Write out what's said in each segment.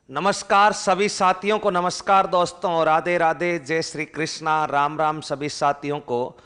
नमस्कार सभी साथियों को। नमस्कार दोस्तों, राधे राधे, जय श्री कृष्णा, राम राम सभी साथियों को।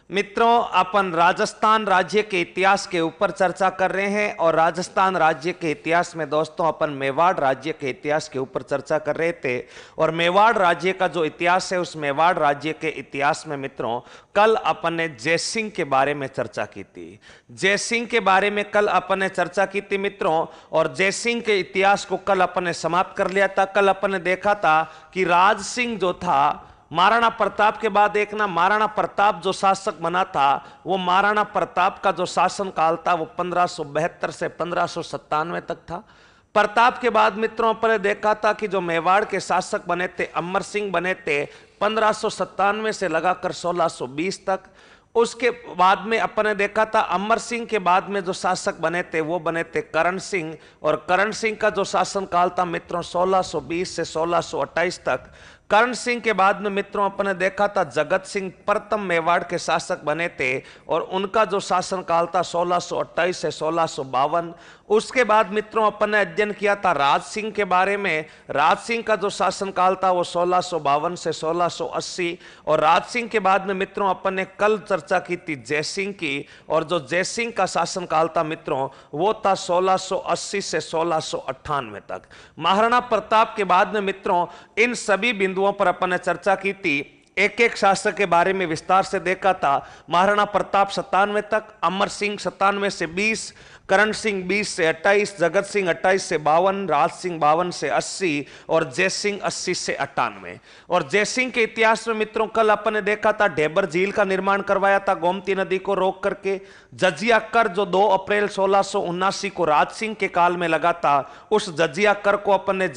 मित्रों, अपन राजस्थान राज्य के इतिहास के ऊपर चर्चा कर रहे हैं और राजस्थान राज्य के इतिहास में दोस्तों अपन मेवाड़ राज्य के इतिहास के ऊपर चर्चा कर रहे थे। और मेवाड़ राज्य का जो इतिहास है, उस मेवाड़ राज्य के इतिहास में मित्रों कल अपन ने जयसिंह के बारे में चर्चा की थी। जयसिंह के बारे में कल अपन ने चर्चा की थी मित्रों, और जयसिंह के इतिहास को कल अपन ने समाप्त कर लिया था। कल अपन ने देखा था कि राज सिंह जो था, महाराणा प्रताप के बाद एक ना महाराणा प्रताप जो शासक बना था, वो महाराणा प्रताप का जो शासन काल था वो 1572 से 1597 तक था। प्रताप के बाद मित्रों पर देखा था कि जो मेवाड़ के शासक बने थे, अमर सिंह बने थे 1597 से लगाकर 1620 तक। उसके बाद में अपन ने देखा था अमर सिंह के बाद में जो शासक बने थे वो बने थे करण सिंह, और करण सिंह का जो शासन काल था मित्रों 1620 से 1628 तक। करण सिंह के बाद में मित्रों अपन ने देखा था जगत सिंह प्रथम मेवाड़ के शासक बने थे, और उनका जो शासन काल था 1628 से 1652। उसके बाद मित्रों अपन ने अध्ययन किया था राज सिंह के बारे में। राज सिंह का जो शासन काल था वो 1652 से 1680। और राज सिंह के बाद में मित्रों अपन ने कल चर्चा की थी जयसिंह की, और जो जयसिंह का शासन काल था मित्रों वो था 1680 से 1698 तक। महाराणा प्रताप के बाद में मित्रों इन सभी बिंदुओं पर अपन ने चर्चा की थी। एक एक शासक के बारे में विस्तार से देखा था। महाराणा प्रताप 97 तक, अमर सिंह 97 से 20, करण सिंह 20 से 28, जगत सिंह 28 से 52, राज सिंह 52 से 80, और जयसिंह 80 से 98। और जयसिंह के इतिहास में मित्रों कल अपन ने देखा था ढेबर झील का निर्माण करवाया था गोमती नदी को रोक करके। जजिया कर जो 2 अप्रैल 1679 को राज सिंह के काल में लगा था, उस जजिया कर को अपन ने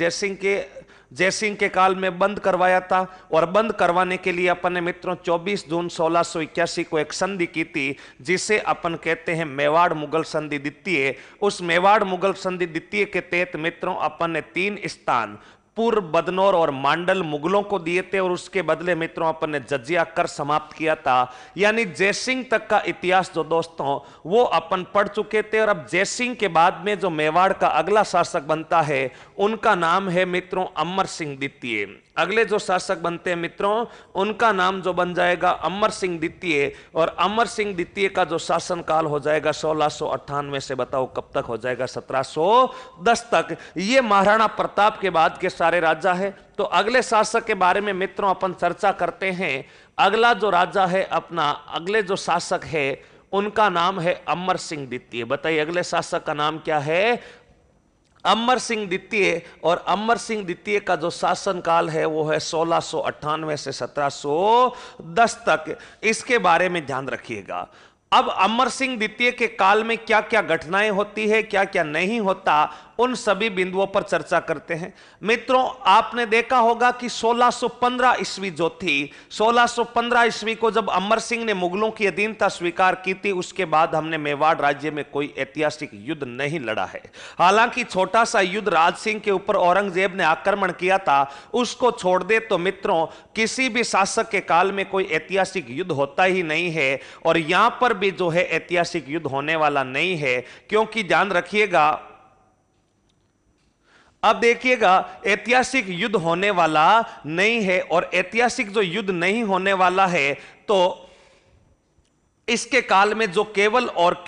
जयसिंह के काल में बंद करवाया था। और बंद करवाने के लिए अपन ने मित्रों 24 जून 1681 को एक संधि की थी, जिसे अपन कहते हैं मेवाड़ मुगल संधि द्वितीय। उस मेवाड़ मुगल संधि द्वितीय के तहत मित्रों अपन ने 3 स्थान पूर्व, बदनौर और मांडल मुगलों को दिए थे, और उसके बदले मित्रों अपन ने जजिया कर समाप्त किया था। यानी जयसिंह तक का इतिहास जो दोस्तों वो अपन पढ़ चुके थे। और अब जयसिंह के बाद में जो मेवाड़ का अगला शासक बनता है उनका नाम है मित्रों अमर सिंह द्वितीय। अगले जो शासक बनते हैं मित्रों उनका नाम जो बन जाएगा अमर सिंह द्वितीय। और अमर सिंह द्वितीय का जो शासन काल हो जाएगा 1698 से बताओ कब तक हो जाएगा, 1710 तक। ये महाराणा प्रताप के बाद के सारे राजा है। तो अगले शासक के बारे में मित्रों अपन चर्चा करते हैं। अगला जो राजा है अपना, अगले जो शासक है उनका नाम है अमर सिंह द्वितीय। बताइए अगले शासक का नाम क्या है? अमर सिंह द्वितीय। और अमर सिंह द्वितीय का जो शासन काल है वो है 1698 से 1710 तक। इसके बारे में ध्यान रखिएगा। अब अमर सिंह द्वितीय के काल में क्या क्या घटनाएं होती है, क्या क्या नहीं होता, उन सभी बिंदुओं पर चर्चा करते हैं। मित्रों आपने देखा होगा कि 1615 ईस्वी जो थी, 1615 ईस्वी को जब अमर सिंह ने मुगलों की अधीनता स्वीकार की थी, उसके बाद हमने मेवाड़ राज्य में कोई ऐतिहासिक युद्ध नहीं लड़ा है। हालांकि छोटा सा युद्ध राज सिंह के ऊपर औरंगजेब ने आक्रमण किया था, उसको छोड़ दे तो मित्रों किसी भी शासक के काल में कोई ऐतिहासिक युद्ध होता ही नहीं है। और यहां पर भी जो है ऐतिहासिक युद्ध होने वाला नहीं है, क्योंकि ध्यान रखिएगा, अब देखिएगा ऐतिहासिक युद्ध होने वाला नहीं है। और ऐतिहासिक जो युद्ध नहीं होने वाला है तो इसके काल में जो केवल और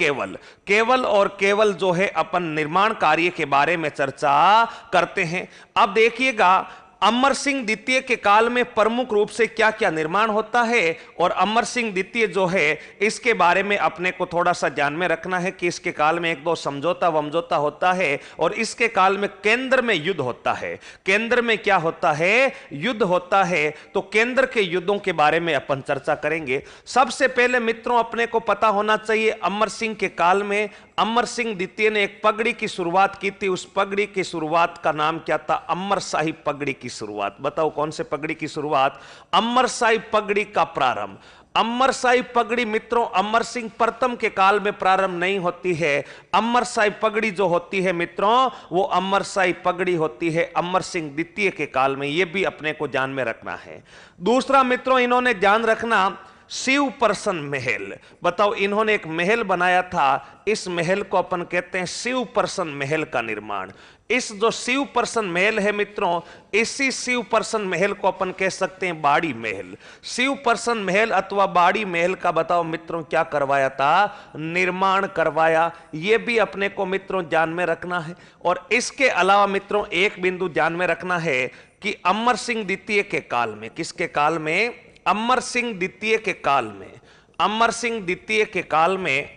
केवल जो है अपन निर्माण कार्य के बारे में चर्चा करते हैं। अब देखिएगा अमर सिंह द्वितीय के काल में प्रमुख रूप से क्या क्या निर्माण होता है, और अमर सिंह द्वितीय जो है इसके बारे में अपने को थोड़ा सा ध्यान में रखना है कि इसके काल में 1-2 समझौता वमझौता होता है, और इसके काल में केंद्र में युद्ध होता है। केंद्र में क्या होता है? युद्ध होता है। तो केंद्र के युद्धों के बारे में अपन चर्चा करेंगे। सबसे पहले मित्रों अपने को पता होना चाहिए अमर सिंह के काल में अमर सिंह द्वितीय ने एक पगड़ी की शुरुआत की थी। उस पगड़ी की शुरुआत का नाम क्या था? अमरशाही पगड़ी की शुरुआत। बताओ कौन से पगड़ी की शुरुआत? अमरशाही पगड़ी का प्रारंभ। अमरशाही पगड़ी मित्रों अमर सिंह प्रथम के काल में प्रारंभ नहीं होती है। अमरशाही पगड़ी जो होती है मित्रों वो अमरशाही पगड़ी होती है अमर सिंह द्वितीय के काल में। यह भी अपने को ध्यान में रखना है। दूसरा मित्रों इन्होंने ध्यान रखना शिव प्रसन्न महल। बताओ इन्होंने एक महल बनाया था, इस महल को अपन कहते हैं शिव प्रसन्न महल का निर्माण। इस जो शिव प्रसन्न महल है मित्रों, इसी शिव प्रसन्न महल को अपन कह सकते हैं बाड़ी महल। शिव प्रसन्न महल अथवा बाड़ी महल का बताओ मित्रों क्या करवाया था? निर्माण करवाया। यह भी अपने को मित्रों ध्यान में रखना है। और इसके अलावा मित्रों एक बिंदु ध्यान में रखना है कि अमर सिंह द्वितीय के काल में, किसके काल में? अमर सिंह द्वितीय के काल में, अमर सिंह द्वितीय के काल में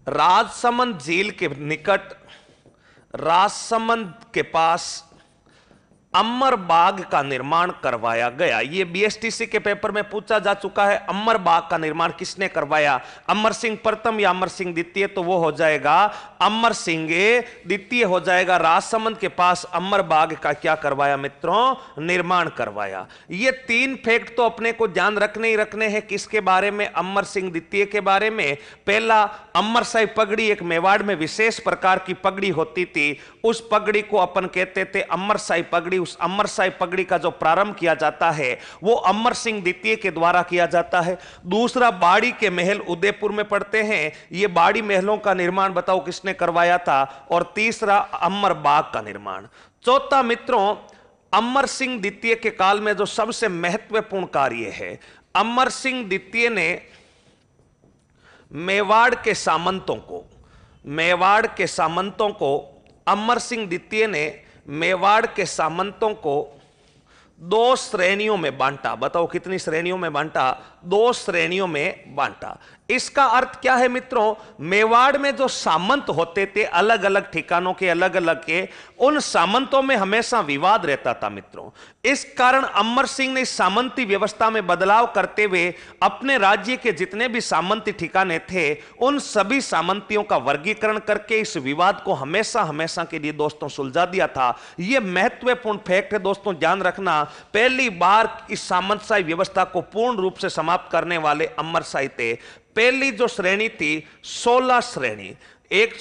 राजसमंद झील के निकट, राजसमंद के पास अमर बाग का निर्माण करवाया गया। यह बीएसटीसी के पेपर में पूछा जा चुका है। अमर बाग का निर्माण किसने करवाया? अमर सिंह प्रथम या अमर सिंह द्वितीय? तो वो हो जाएगा अमर सिंह द्वितीय हो जाएगा। राजसमंद के पास अमर बाग का क्या करवाया मित्रों? निर्माण करवाया। ये तीन फैक्ट तो अपने को ध्यान रखने ही रखने हैं। किसके बारे में? अमर सिंह द्वितीय के बारे में। पहला, अमर शाही पगड़ी एक मेवाड़ में विशेष प्रकार की पगड़ी होती थी, उस पगड़ी को अपन कहते थे अमर शाही पगड़ी। उस अमर शाही पगड़ी का जो प्रारंभ किया जाता है वो अमर सिंह द्वितीय के द्वारा किया जाता है। दूसरा, बाड़ी के महल उदयपुर में पड़ते हैं, ये बाड़ी महलों का निर्माण बताओ किसने करवाया था? और तीसरा, अमर बाग का निर्माण। चौथा मित्रों, अमर सिंह द्वितीय के काल में जो सबसे महत्वपूर्ण कार्य है, अमर सिंह द्वितीय ने मेवाड़ के सामंतों को, मेवाड़ के सामंतों को, अमर सिंह द्वितीय ने मेवाड़ के सामंतों को दो श्रेणियों में बांटा। बताओ कितनी श्रेणियों में बांटा? दो श्रेणियों में बांटा। इसका अर्थ क्या है मित्रों? मेवाड़ में जो सामंत होते थे अलग अलग ठिकानों के, अलग अलग के, उन सामंतों में हमेशा विवाद रहता था मित्रों। इस कारण अमर सिंह ने सामंती व्यवस्था में बदलाव करते हुए अपने राज्य के जितने भी सामंती ठिकाने थे उन सभी सामंतियों का वर्गीकरण करके इस विवाद को हमेशा हमेशा के लिए दोस्तों सुलझा दिया था। यह महत्वपूर्ण फैक्ट है दोस्तों, ध्यान रखना। पहली बार इस सामंतशाही व्यवस्था को पूर्ण रूप से समाप्त करने वाले अमरशाही थे। पहली जो श्रेणी थी 16 श्रेणी, एक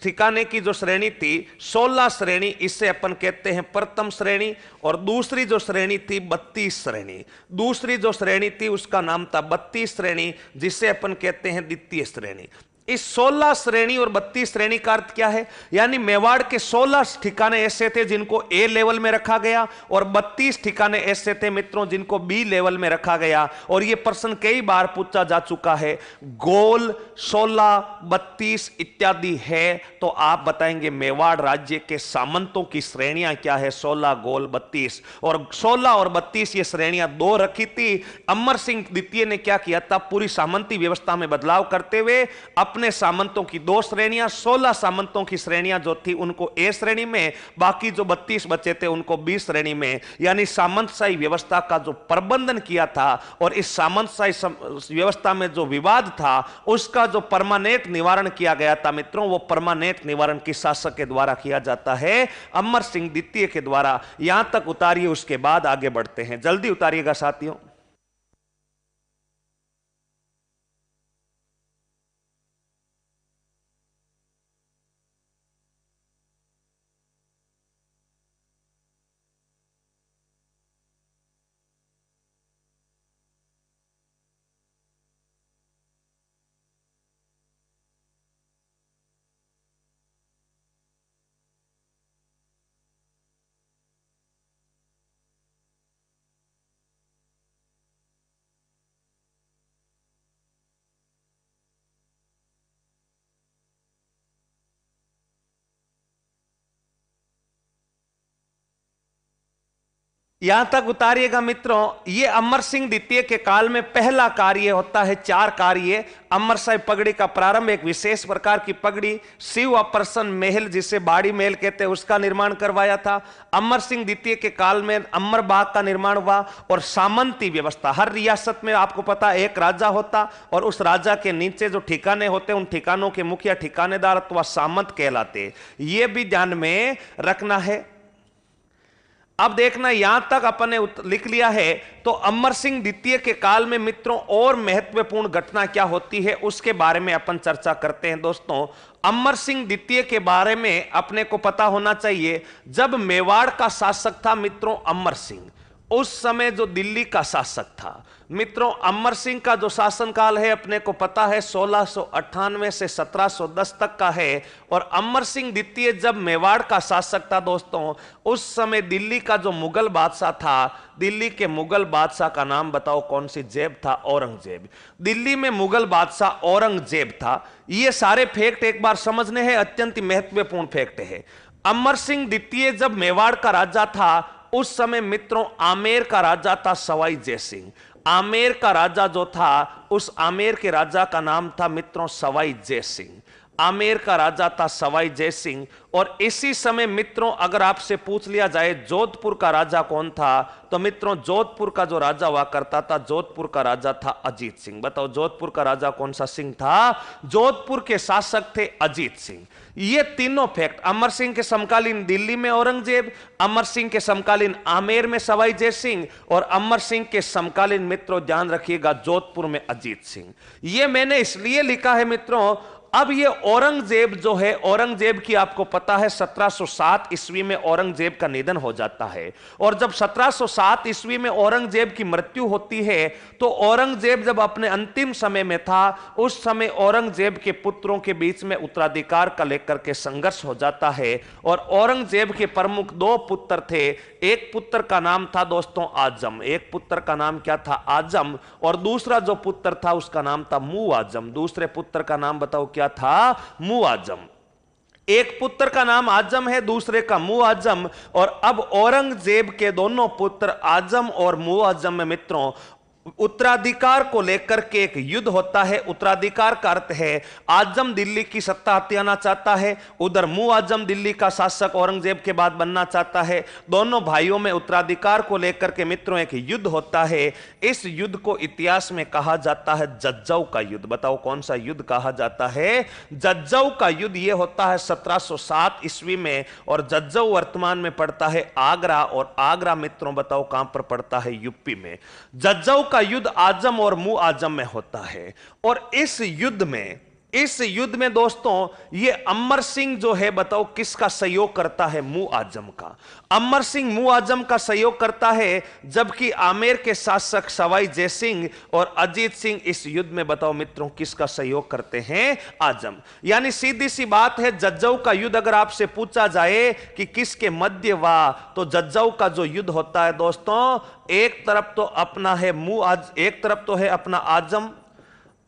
ठिकाने की जो श्रेणी थी 16 श्रेणी, इससे अपन कहते हैं प्रथम श्रेणी। और दूसरी जो श्रेणी थी 32 श्रेणी, दूसरी जो श्रेणी थी उसका नाम था 32 श्रेणी, जिसे अपन कहते हैं द्वितीय श्रेणी। इस 16 श्रेणी और 32 श्रेणी का अर्थ क्या है? यानी मेवाड़ के 16 ठिकाने ऐसे थे जिनको ए लेवल में रखा गया और 32 ठिकाने ऐसे थे मित्रों जिनको बी लेवल में रखा गया। और यह प्रश्न कई बार पूछा जा चुका है, गोल 16, 32 इत्यादि है, तो आप बताएंगे मेवाड़ राज्य के सामंतों की श्रेणियां क्या है? 16, गोल, 32। और 16 और 32 ये श्रेणियां दो रखी थी। अमर सिंह द्वितीय ने क्या किया था? पूरी सामंती व्यवस्था में बदलाव करते हुए अपने सामंतों की दो श्रेणियां, 16 सामंतों की श्रेणियां जो थी उनको ए श्रेणी में, बाकी जो 32 बचे थे उनको बी श्रेणी में। यानी सामंतशाही व्यवस्था का जो प्रबंधन किया था और इस सामंतशाही व्यवस्था में जो विवाद था उसका जो परमानेंट निवारण किया गया था मित्रों, वो परमानेंट निवारण किस शासक के द्वारा किया जाता है? अमर सिंह द्वितीय के द्वारा। यहां तक उतारिए, उसके बाद आगे बढ़ते हैं। जल्दी उतारिएगा साथियों। यहां तक उतारिएगा मित्रों। यह अमर सिंह द्वितीय के काल में पहला कार्य होता है। 4 कार्य। अमरशाही पगड़ी का प्रारंभ, एक विशेष प्रकार की पगड़ी शिव प्रसन्न महल जिसे बाड़ी महल कहते हैं उसका निर्माण करवाया था। अमर सिंह द्वितीय के काल में अमर बाग का निर्माण हुआ। और सामंती व्यवस्था, हर रियासत में आपको पता एक राजा होता और उस राजा के नीचे जो ठिकाने होते उन ठिकानों के मुखिया ठिकानेदार अथवा सामंत कहलाते। यह भी ध्यान में रखना है। अब देखना, यहां तक अपन ने लिख लिया है। तो अमर सिंह द्वितीय के काल में मित्रों और महत्वपूर्ण घटना क्या होती है उसके बारे में अपन चर्चा करते हैं दोस्तों। अमर सिंह द्वितीय के बारे में अपने को पता होना चाहिए। जब मेवाड़ का शासक था मित्रों अमर सिंह, उस समय जो दिल्ली का शासक था मित्रों, अमर सिंह का जो शासनकाल है अपने को पता है 1698 से 1710 तक का है। और अमर सिंह द्वितीय जब मेवाड़ का शासक था दोस्तों, उस समय दिल्ली का जो मुगल बादशाह था, दिल्ली के मुगल बादशाह का नाम बताओ कौन सी जेब था? औरंगजेब। दिल्ली में मुगल बादशाह औरंगजेब था। ये सारे फैक्ट एक बार समझने हैं, अत्यंत महत्वपूर्ण फैक्ट है। अमर सिंह द्वितीय जब मेवाड़ का राजा था, उस समय मित्रों आमेर का राजा था सवाई जयसिंह। आमेर का राजा जो था, उस आमेर के राजा का नाम था मित्रों सवाई जयसिंह। आमेर का राजा था सवाई जयसिंह। और इसी समय मित्रों अगर आपसे पूछ लिया जाए जोधपुर का राजा कौन था, तो मित्रों जोधपुर का जो राजा हुआ करता था, जोधपुर का राजा था अजीत सिंह। बताओ जोधपुर का राजा कौन सा सिंह था? जोधपुर के शासक थे अजीत सिंह। ये तीनों फैक्ट, अमर सिंह के समकालीन दिल्ली में औरंगजेब, अमर सिंह के समकालीन आमेर में सवाई जयसिंह, और अमर सिंह के समकालीन मित्रों ध्यान रखिएगा जोधपुर में अजीत सिंह। ये मैंने इसलिए लिखा है मित्रों, अब ये औरंगजेब जो है, औरंगजेब की आपको पता है 1707 ईस्वी में औरंगजेब का निधन हो जाता है। और जब 1707 ईस्वी में औरंगजेब की मृत्यु होती है, तो औरंगजेब जब अपने अंतिम समय में था, उस समय औरंगजेब के पुत्रों के बीच में उत्तराधिकार का लेकर के संघर्ष हो जाता है। और औरंगजेब के प्रमुख दो पुत्र थे। एक पुत्र का नाम था दोस्तों आजम, एक पुत्र का नाम क्या था? आजम। और दूसरा जो पुत्र था उसका नाम था मुआजम। दूसरे पुत्र का नाम बताओ क्या था? मुआजम। एक पुत्र का नाम आजम है, दूसरे का मुआजम। और अब औरंगजेब के दोनों पुत्र आजम और मुआजम में मित्रों उत्तराधिकार को लेकर के एक युद्ध होता है। उत्तराधिकार का अर्थ है आजम दिल्ली की सत्ता हथियाना चाहता है, उधर मुआजम दिल्ली का शासक औरंगजेब के बाद बनना चाहता है। दोनों भाइयों में उत्तराधिकार को लेकर के मित्रों एक युद्ध होता है। इस युद्ध को इतिहास में कहा जाता है जज्जौ का युद्ध। बताओ कौन सा युद्ध कहा जाता है? जज्जौ का युद्ध। यह होता है 1707 ईस्वी में, और जज्जौ वर्तमान में पड़ता है आगरा, और आगरा मित्रों बताओ कहां पर पड़ता है? यूपी में। जज्जौ का युद्ध आजम और मुआजम में होता है। और इस युद्ध में दोस्तों ये अमर सिंह जो है बताओ किसका सहयोग करता है? मुआजम का। अमर सिंह मुआजम का सहयोग करता है, जबकि आमेर के शासक सवाई जयसिंह और अजीत सिंह इस युद्ध में बताओ मित्रों किसका सहयोग करते हैं? आजम। यानी सीधी सी बात है, जज्जौ का युद्ध अगर आपसे पूछा जाए कि किसके मध्य हुआ, तो जज्जौ का जो युद्ध होता है दोस्तों, एक तरफ तो अपना है एक तरफ तो है अपना आजम।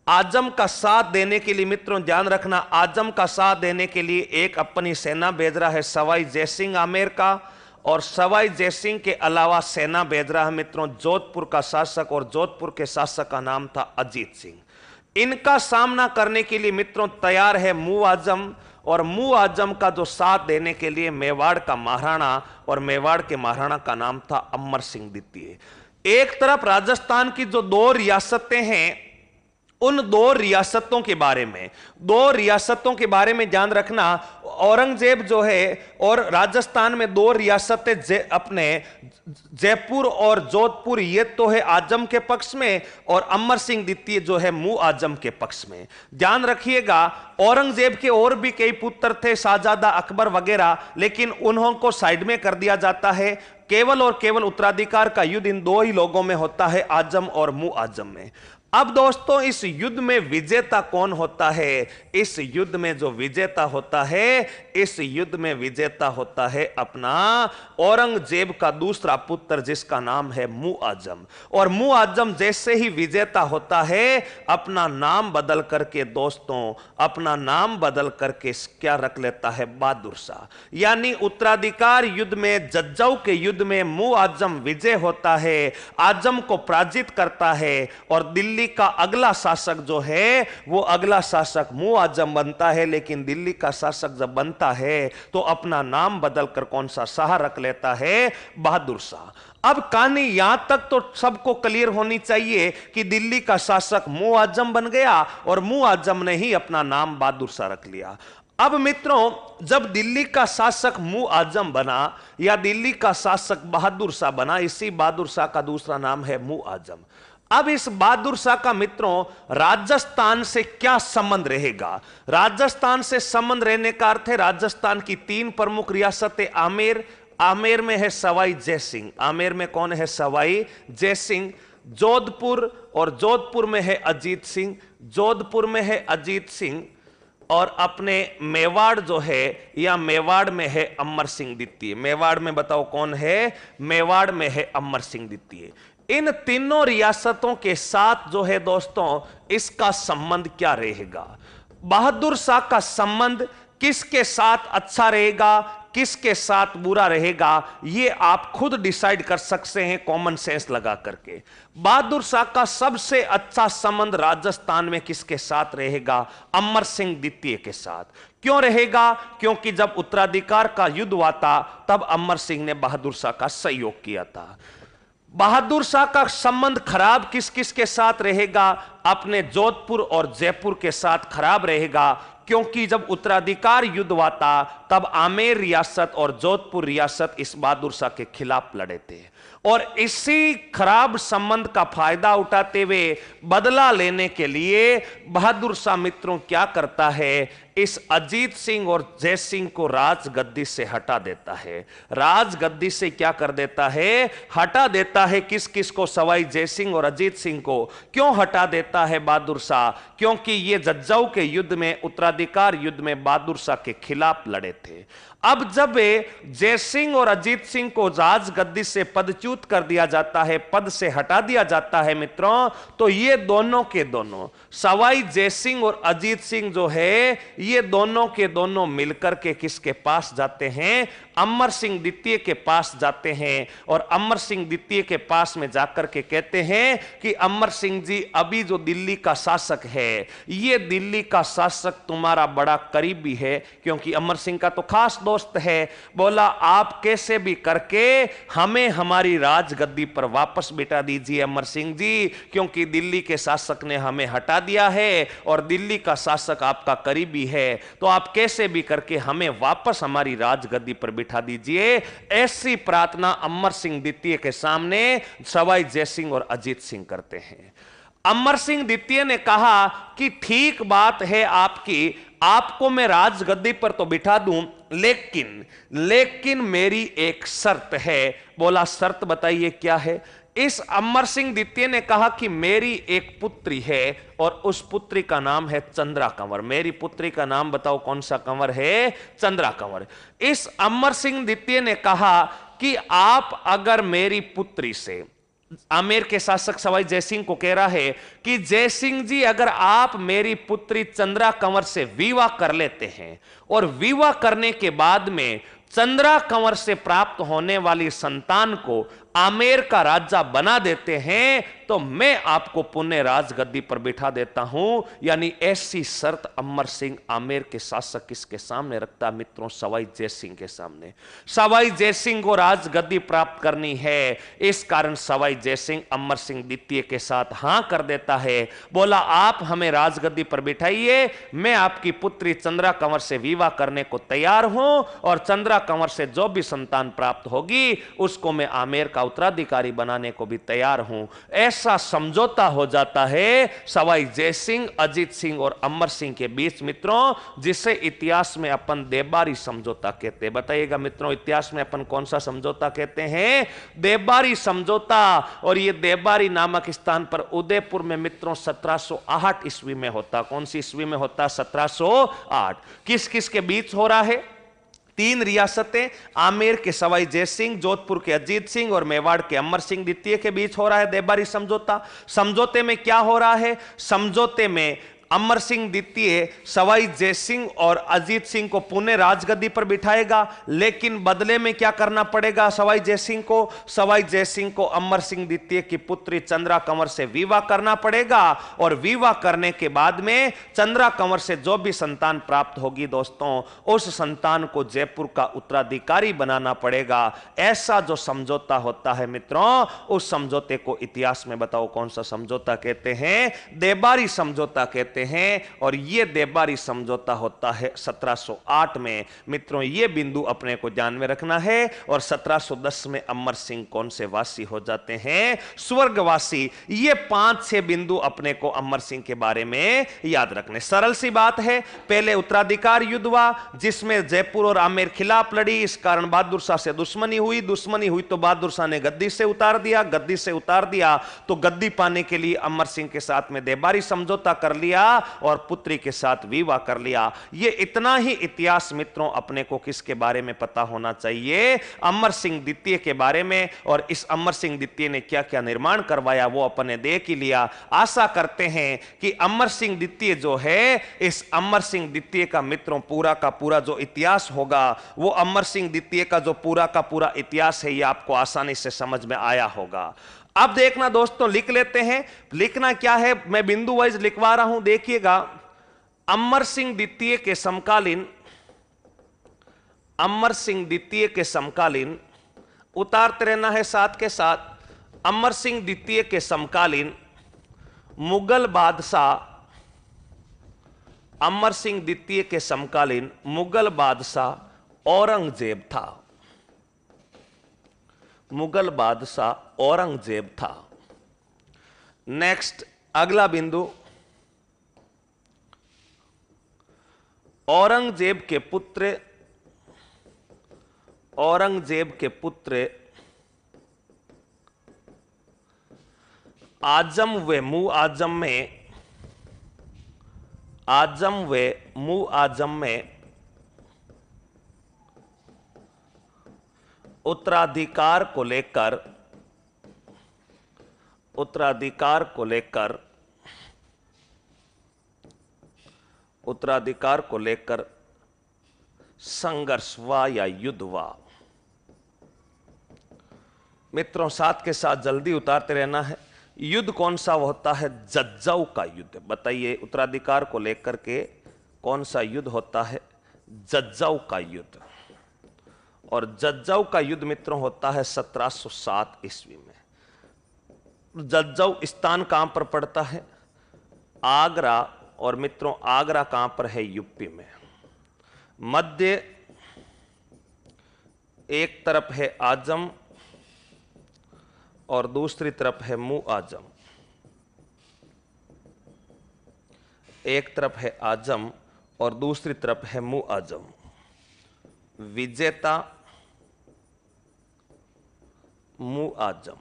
आजम का साथ देने के लिए मित्रों ध्यान रखना, आजम का साथ देने के लिए एक अपनी सेना भेज रहा है सवाई जयसिंह आमेर का, और सवाई जयसिंह के अलावा सेना भेज रहा है मित्रों जोधपुर का शासक, और जोधपुर के शासक का नाम था अजीत सिंह। इनका सामना करने के लिए मित्रों तैयार है मुआजम, और मुआजम का जो साथ देने के लिए मेवाड़ का महाराणा, और मेवाड़ के महाराणा का नाम था अमर सिंह द्वितीय। एक तरफ राजस्थान की जो दो रियासतें हैं, उन दो रियासतों के बारे में ध्यान रखना। औरंगजेब जो है और राजस्थान में दो रियासतें अपने जयपुर और जोधपुर, ये तो है आजम के पक्ष में, और अमर सिंह द्वितीय जो है मुआजम के पक्ष में। ध्यान रखिएगा औरंगजेब के और भी कई पुत्र थे, शाहजादा अकबर वगैरह, लेकिन उन्हों को साइड में कर दिया जाता है। केवल और केवल उत्तराधिकार का युद्ध इन दो ही लोगों में होता है, आजम और मुआजम में। अब दोस्तों इस युद्ध में विजेता कौन होता है? इस युद्ध में जो विजेता होता है, इस युद्ध में विजेता होता है अपना औरंगजेब का दूसरा पुत्र जिसका नाम है मुआजम। और मुआजम जैसे ही विजेता होता है, अपना नाम बदल करके दोस्तों, अपना नाम बदल करके क्या रख लेता है? बहादुर शाह। यानी उत्तराधिकार युद्ध में, जज्जौ के युद्ध में मुआजम विजय होता है, आजम को पराजित करता है, और दिल्ली का अगला शासक जो है वो अगला शासक मुआजम बनता है। लेकिन दिल्ली का शासक जब बनता है तो अपना नाम बदलकर कौन सा शाह रख लेता है? बहादुर शाह। अब कहानी यहां तक तो सबको क्लियर होनी चाहिए कि दिल्ली का शासक मुआजम बन गया, और मुआजम ने ही अपना नाम बहादुर शाह रख लिया। अब मित्रों जब दिल्ली का शासक मुआजम बना या दिल्ली का शासक बहादुर शाह बना, इसी बहादुर शाह का दूसरा नाम है मुआजम। अब इस बहादुर शाह का मित्रों राजस्थान से क्या संबंध रहेगा? राजस्थान से संबंध रहने का अर्थ है राजस्थान की तीन प्रमुख रियासतें आमेर, आमेर में है सवाई जयसिंह। आमेर में कौन है? सवाई जयसिंह। जोधपुर, और जोधपुर में है अजीत सिंह। जोधपुर में है अजीत सिंह, और अपने मेवाड़ जो है, या मेवाड़ में है अमर सिंह द्वितीय। मेवाड़ में बताओ कौन है? मेवाड़ में है अमर सिंह द्वितीय। इन तीनों रियासतों के साथ जो है दोस्तों, इसका संबंध क्या रहेगा? बहादुर शाह का संबंध किसके साथ अच्छा रहेगा, किसके साथ बुरा रहेगा, ये आप खुद डिसाइड कर सकते हैं कॉमन सेंस लगा करके। बहादुर शाह का सबसे अच्छा संबंध राजस्थान में किसके साथ रहेगा? अमर सिंह द्वितीय के साथ। क्यों रहेगा? क्योंकि जब उत्तराधिकार का युद्ध हुआ था तब अमर सिंह ने बहादुर शाह का सहयोग किया था। बहादुर शाह का संबंध खराब किस किस के साथ रहेगा? अपने जोधपुर और जयपुर के साथ खराब रहेगा, क्योंकि जब उत्तराधिकार युद्ध हुआ था तब आमेर रियासत और जोधपुर रियासत इस बहादुर शाह के खिलाफ लड़े थे, और इसी खराब संबंध का फायदा उठाते हुए बदला लेने के लिए बहादुर शाह मित्रों क्या करता है? इस अजीत सिंह और जय सिंह को राजगद्दी से हटा देता है। राजगद्दी से क्या कर देता है? हटा देता है। किस किस को? सवाई जय सिंह और अजीत सिंह को। क्यों हटा देता है बहादुर शाह? क्योंकि ये जज्जौ के युद्ध में, उत्तराधिकार युद्ध में बहादुर शाह के खिलाफ लड़े थे। अब जब जय सिंह और अजीत सिंह को राजगद्दी से पदच्युत कर दिया जाता है, पद से हटा दिया जाता है मित्रों, तो ये दोनों के दोनों, सवाई जय सिंह और अजीत सिंह जो है, ये दोनों के दोनों मिलकर के किसके पास जाते हैं? अमर सिंह द्वितीय के पास जाते हैं, और अमर सिंह द्वितीय के पास में जाकर के कहते हैं कि अमर सिंह जी, अभी जो दिल्ली का शासक है, ये दिल्ली का शासक तुम्हारा बड़ा करीबी है, क्योंकि अमर सिंह का तो खास दोस्त है। बोला आप कैसे भी करके हमें हमारी राजगद्दी पर वापस बिठा दीजिए अमर सिंह जी, क्योंकि दिल्ली के शासक ने हमें हटा दिया है और दिल्ली का शासक आपका करीबी है, तो आप कैसे भी करके हमें वापस हमारी राजगद्दी पर बिठा दीजिए। ऐसी प्रार्थना अमर सिंह द्वितीय के सामने सवाई जय सिंह और अजीत सिंह करते हैं। अमर सिंह द्वितीय ने कहा कि ठीक बात है आपकी, आपको मैं राजगद्दी पर तो बिठा दूं, लेकिन मेरी एक शर्त है। बोला शर्त बताइए क्या है? इस अमर सिंह द्वितीय ने कहा कि मेरी एक पुत्री है और उस पुत्री का नाम है चंद्रा कंवर। मेरी पुत्री का नाम बताओ कौन सा कंवर है? चंद्रा कंवर। इस अमर सिंह द्वितीय ने कहा कि आप अगर मेरी पुत्री से, आमेर के शासक सवाई जय सिंह को कह रहा है कि जय सिंह जी, अगर आप मेरी पुत्री चंद्रा कंवर से विवाह कर लेते हैं और विवाह करने के बाद में चंद्रा कंवर से प्राप्त होने वाली संतान को आमेर का राजा बना देते हैं, तो मैं आपको पुण्य राजगद्दी पर बिठा देता हूं। यानी ऐसी शर्त अमर सिंह आमेर के शासक किसके सामने रखता? मित्रों, सवाई जय सिंह के सामने। सवाई जय सिंह को राजगद्दी प्राप्त करनी है, इस कारण सवाई जय सिंह अमर सिंह द्वितीय के साथ हां कर देता है। बोला आप हमें राजगद्दी पर बिठाइए, मैं आपकी पुत्री चंद्रा कंवर से विवाह करने को तैयार हूं, और चंद्रा कंवर से जो भी संतान प्राप्त होगी उसको मैं आमेर का उत्तराधिकारी बनाने को भी तैयार हूं। ऐसा समझौता हो जाता है सवाई जय सिंह, अजीत सिंह और अमर सिंह के बीच मित्रों, जिसे इतिहास में अपन देबारी समझौता कहते हैं। बताइएगा मित्रों, इतिहास में अपन कौन सा समझौता कहते हैं? देबारी समझौता। और यह देबारी नामक स्थान पर उदयपुर में मित्रों 1708 ईस्वी में होता। कौन सी ईस्वी में होता? 1708। किस किस के बीच हो रहा है? तीन रियासतें, आमेर के सवाई जय सिंह, जोधपुर के अजीत सिंह और मेवाड़ के अमर सिंह द्वितीय के बीच हो रहा है देबारी समझौता। समझौते में क्या हो रहा है? समझौते में अमर सिंह द्वितीय सवाई जय सिंह और अजीत सिंह को पुणे राजगद्दी पर बिठाएगा, लेकिन बदले में क्या करना पड़ेगा सवाई जय सिंह को? सवाई जय सिंह को अमर सिंह द्वितीय की पुत्री चंद्रा कंवर से विवाह करना पड़ेगा, और विवाह करने के बाद में चंद्रा कंवर से जो भी संतान प्राप्त होगी दोस्तों, उस संतान को जयपुर का उत्तराधिकारी बनाना पड़ेगा। ऐसा जो समझौता होता है मित्रों, उस समझौते को इतिहास में बताओ कौन सा समझौता कहते हैं? देबारी समझौता कहते होते हैं और ये देबारी समझौता होता है 1708 में। मित्रों ये बिंदु अपने को ध्यान में रखना है। और 1710 में अमर सिंह कौन से वासी हो जाते हैं? स्वर्गवासी। ये 5-6 बिंदु अपने को अमर सिंह के बारे में याद रखने। सरल सी बात है। पहले उत्तराधिकार युद्ध हुआ जिसमें जयपुर और आमेर खिलाफ लड़ी, इस कारण बहादुर शाह से दुश्मनी हुई तो बहादुर शाह ने गद्दी से उतार दिया तो गद्दी पाने के लिए अमर सिंह के साथ में देबारी समझौता कर लिया और पुत्री के साथ विवाह कर लिया। यह इतना ही इतिहास मित्रों अपने को किसके बारे में पता होना चाहिए? अमर सिंह द्वितीय के बारे में। और इस अमर सिंह द्वितीय ने क्या क्या निर्माण करवाया वो अपने देख ही लिया। आशा करते हैं कि अमर सिंह द्वितीय जो है, इस अमर सिंह द्वितीय का मित्रों पूरा का पूरा जो इतिहास होगा, वो अमर सिंह द्वितीय का जो पूरा का पूरा इतिहास है, ये आपको आसानी से समझ में आया होगा। अब देखना दोस्तों, लिख लेते हैं। लिखना क्या है, मैं बिंदु वाइज लिखवा रहा हूं, देखिएगा। अमर सिंह द्वितीय के समकालीन, अमर सिंह द्वितीय के समकालीन, उतारते रहना है साथ के साथ। अमर सिंह द्वितीय के समकालीन मुगल बादशाह, अमर सिंह द्वितीय के समकालीन मुगल बादशाह औरंगजेब था। मुगल बादशाह औरंगजेब था। नेक्स्ट अगला बिंदु, औरंगजेब के पुत्र, औरंगजेब के पुत्र आजम व मुआजम में, आजम व मुआजम में उत्तराधिकार को लेकर, उत्तराधिकार को लेकर, उत्तराधिकार को लेकर संघर्ष हुआ या युद्ध हुआ। मित्रों साथ के साथ जल्दी उतारते रहना है। युद्ध कौन सा होता है? जज्जौ का युद्ध। बताइए उत्तराधिकार को लेकर के कौन सा युद्ध होता है? जज्जौ का युद्ध। और जज्जौ का युद्ध मित्रों होता है 1707 ईस्वी में। जज्जौ स्थान कहां पर पड़ता है? आगरा। और मित्रों आगरा कहां पर है? यूपी में। मध्य एक तरफ है आजम और दूसरी तरफ है मुआजम। एक तरफ है आजम और दूसरी तरफ है मुआजम। विजेता मुआजम,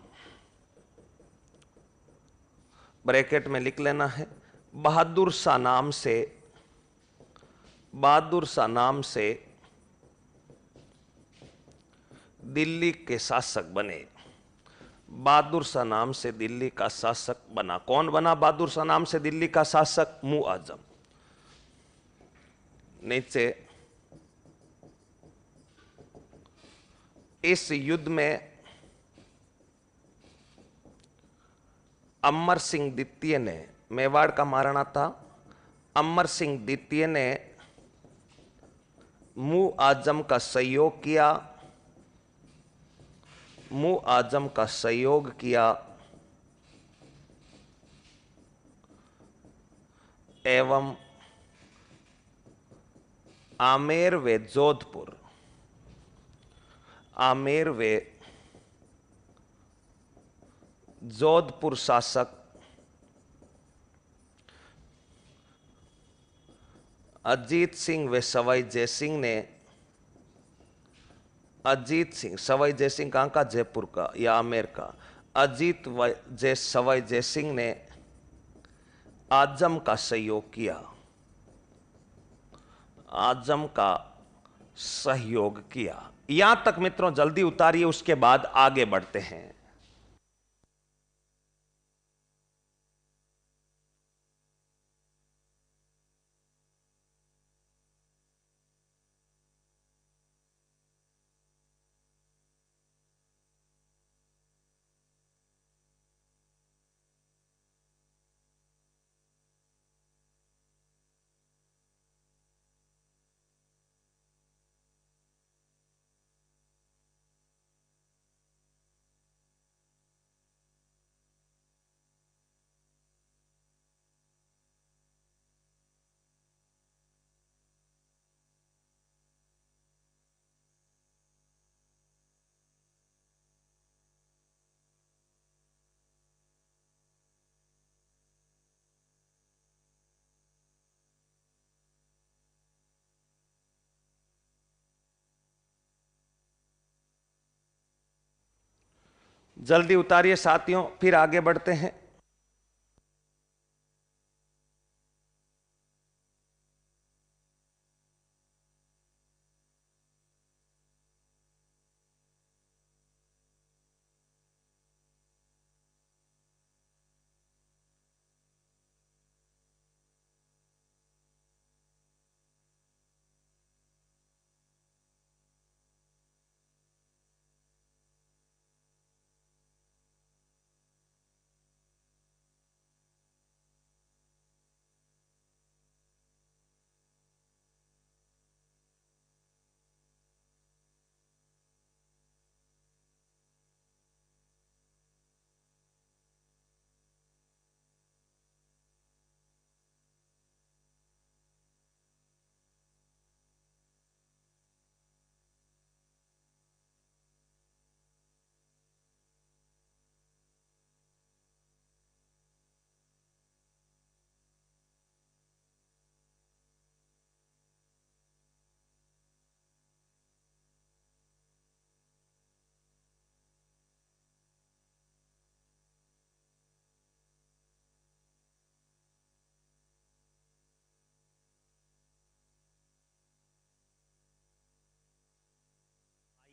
ब्रैकेट में लिख लेना है। बहादुर शाह नाम से, बहादुर शाह नाम से दिल्ली के शासक बने। बहादुर शाह नाम से दिल्ली का शासक बना। कौन बना बहादुर शाह नाम से दिल्ली का शासक? मुआजम। नीचे इस युद्ध में अमर सिंह द्वितीय ने, मेवाड़ का महाराणा था, अमर सिंह द्वितीय ने मुआजम का सहयोग किया, मुआजम का सहयोग किया एवं आमेर व जोधपुर, आमेर व जोधपुर शासक अजीत सिंह व सवाई जयसिंह ने, अजीत सिंह, सवाई जयसिंह कहां का? जयपुर का या आमेर का। अजीत सवाई जयसिंह ने आजम का सहयोग किया, आजम का सहयोग किया। यहां तक मित्रों जल्दी उतारिए, उसके बाद आगे बढ़ते हैं। जल्दी उतारिए साथियों, फिर आगे बढ़ते हैं।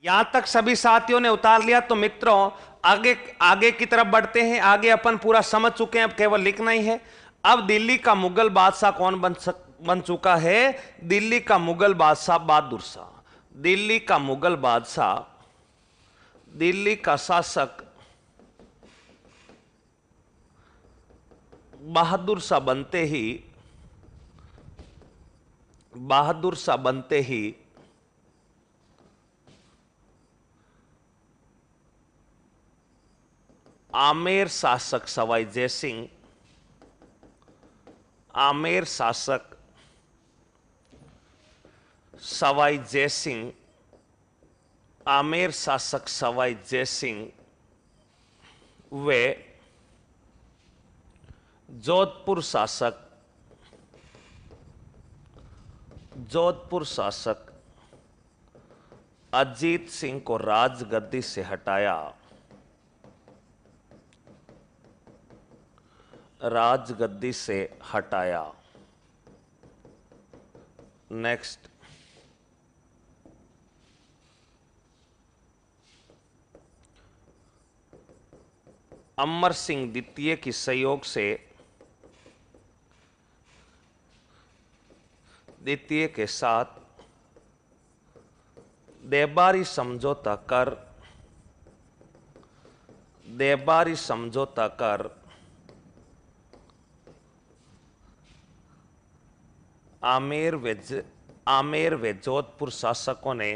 यहां तक सभी साथियों ने उतार लिया तो मित्रों आगे आगे की तरफ बढ़ते हैं। आगे अपन पूरा समझ चुके हैं, अब केवल लिखना ही है। अब दिल्ली का मुगल बादशाह कौन बन चुका है? दिल्ली का मुगल बादशाह बहादुर शाह। दिल्ली का मुगल बादशाह, दिल्ली का शासक बहादुर शाह बनते ही, बहादुर शाह बनते ही आमेर शासक सवाई जयसिंह, आमेर शासक सवाई जयसिंह, आमेर शासक सवाई जयसिंह वे जोधपुर शासक, जोधपुर शासक अजीत सिंह को राजगद्दी से हटाया, राजगद्दी से हटाया। नेक्स्ट, अमर सिंह द्वितीय की सहयोग से, द्वितीय के साथ देबारी समझौता कर, देबारी समझौता कर आमेर वे जोधपुर शासकों ने,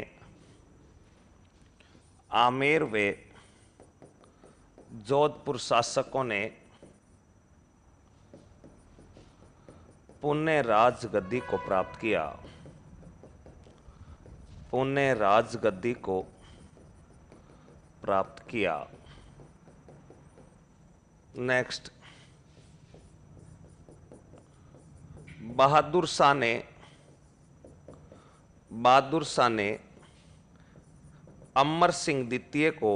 आमेर वे जोधपुर शासकों ने पुण्य राजगद्दी को प्राप्त किया, पुण्य राजगद्दी को प्राप्त किया। नेक्स्ट, बहादुर शाह ने, बहादुर शाह ने अमर सिंह द्वितीय को,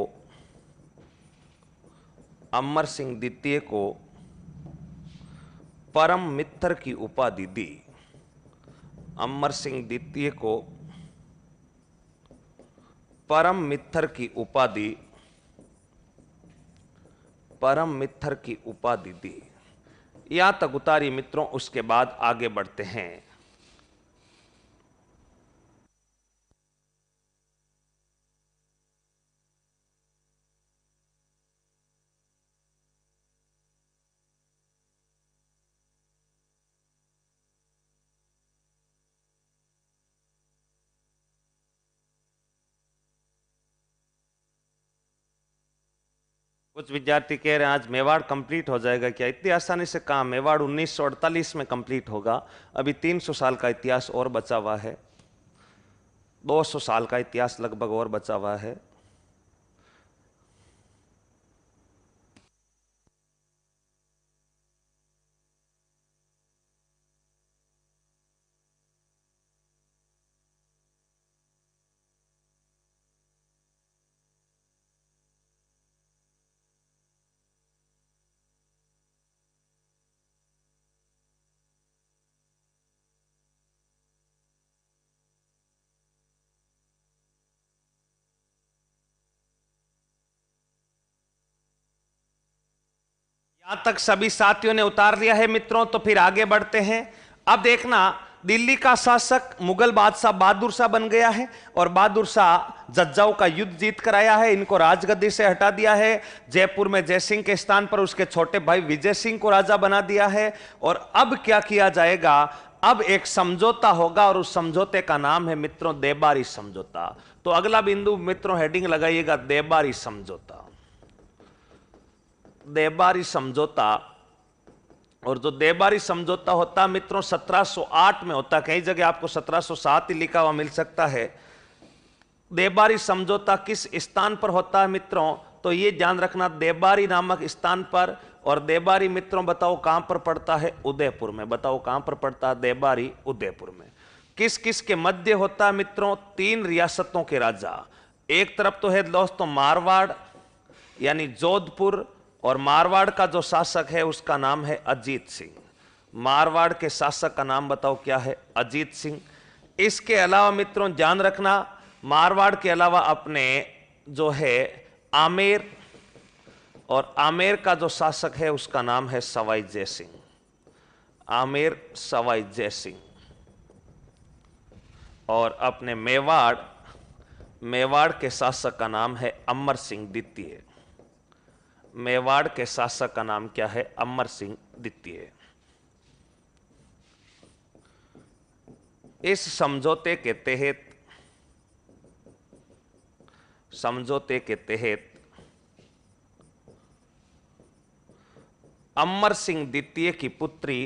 अमर सिंह द्वितीय को परम मित्र की उपाधि दी, अमर सिंह द्वितीय को परम मित्र की उपाधि, परम मित्र की उपाधि दी। यहां तक उतारी मित्रों, उसके बाद आगे बढ़ते हैं। कुछ विद्यार्थी कह रहे हैं आज मेवाड़ कंप्लीट हो जाएगा क्या? इतनी आसानी से कहां? मेवाड़ 1948 में कंप्लीट होगा। अभी 300 साल का इतिहास और बचा हुआ है, 200 साल का इतिहास लगभग और बचा हुआ है। यहां तक सभी साथियों ने उतार लिया है मित्रों, तो फिर आगे बढ़ते हैं। अब देखना, दिल्ली का शासक मुगल बादशाह बहादुर शाह बन गया है और बहादुर शाह जज्जाओं का युद्ध जीत कर आया है, इनको राजगद्दी से हटा दिया है। जयपुर में जयसिंह के स्थान पर उसके छोटे भाई विजय सिंह को राजा बना दिया है। और अब क्या किया जाएगा, अब एक समझौता होगा और उस समझौते का नाम है मित्रों देबारी समझौता। तो अगला बिंदु मित्रों हेडिंग लगाइएगा, देबारी समझौता। देबारी समझौता। और जो देबारी समझौता होता मित्रों 1708 में होता, कई जगह आपको 1707 ही लिखा हुआ मिल सकता है। देबारी समझौता किस स्थान पर होता है मित्रों, तो ये ध्यान रखना, देबारी नामक स्थान पर। और देबारी मित्रों बताओ कहां पर पड़ता है, उदयपुर में। बताओ कहां पर पड़ता है देबारी, उदयपुर में। किस किस के मध्य होता है मित्रों, 3 रियासतों के राजा। एक तरफ तो है दोस्तों मारवाड़ यानी जोधपुर, और मारवाड़ का जो शासक है उसका नाम है अजीत सिंह। मारवाड़ के शासक का नाम बताओ क्या है, अजीत सिंह। इसके अलावा मित्रों ध्यान रखना, मारवाड़ के अलावा अपने जो है आमेर, और आमेर का जो शासक है उसका नाम है सवाई जय सिंह। आमेर सवाई जय सिंह। और अपने मेवाड़, मेवाड़ के शासक का नाम है अमर सिंह द्वितीय। मेवाड़ के शासक का नाम क्या है, अमर सिंह द्वितीय। इस समझौते के तहत, समझौते के तहत अमर सिंह द्वितीय की पुत्री,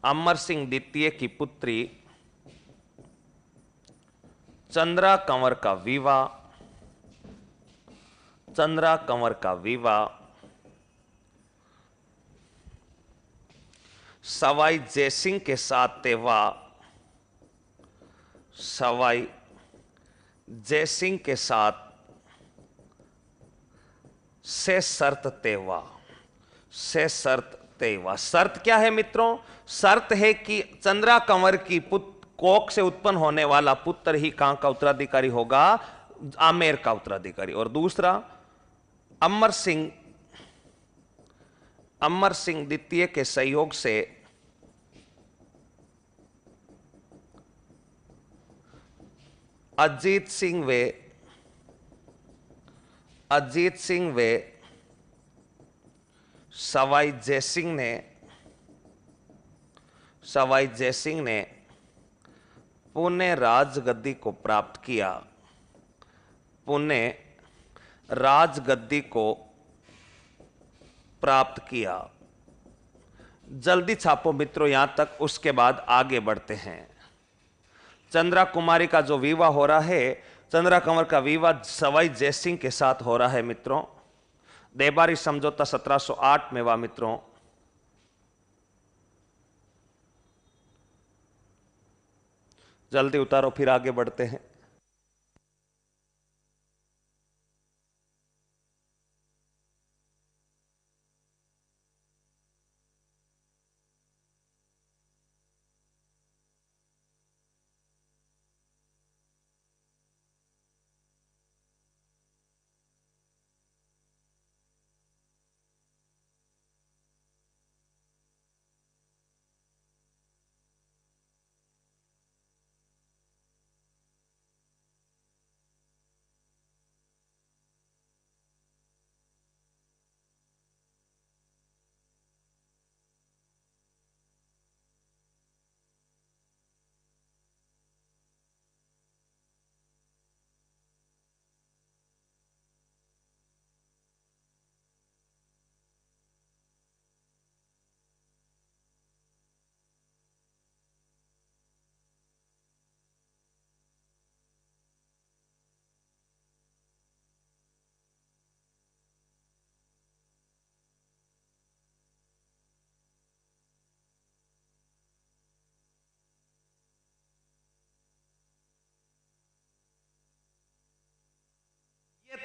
अमर सिंह द्वितीय की पुत्री चंद्रा कंवर का विवाह, चंद्रा कंवर का विवाह सवाई जयसिंह के साथ तेवा, सवाई जयसिंह के साथ से शर्त तेवा, से शर्त तेवा। शर्त क्या है मित्रों, शर्त है कि चंद्रा कंवर की कोख से उत्पन्न होने वाला पुत्र ही कहां का उत्तराधिकारी होगा, आमेर का उत्तराधिकारी। और दूसरा, अमर सिंह, अमर सिंह द्वितीय के सहयोग से अजीत सिंह वे, अजीत सिंह वे सवाई जयसिंह ने, सवाई जयसिंह ने पुणे राजगद्दी को प्राप्त किया, पुणे राजगद्दी को प्राप्त किया। जल्दी छापो मित्रों यहां तक, उसके बाद आगे बढ़ते हैं। चंद्रा कुमारी का जो विवाह हो रहा है, चंद्रा कंवर का विवाह सवाई जयसिंह के साथ हो रहा है मित्रों। देबारी समझौता 1708 में हुआ मित्रों। जल्दी उतारो फिर आगे बढ़ते हैं।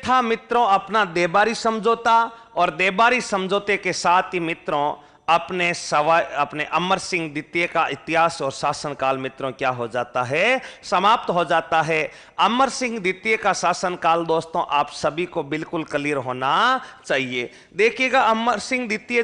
था मित्रों अपना देबारी समझौता। और देबारी समझौते के साथ ही मित्रों अपने अमर सिंह द्वितीय का इतिहास और शासनकाल मित्रों क्या हो जाता है, समाप्त हो जाता है। अमर सिंह द्वितीय का शासनकाल दोस्तों आप सभी को बिल्कुल क्लियर होना चाहिए। देखिएगा अमर सिंह द्वितीय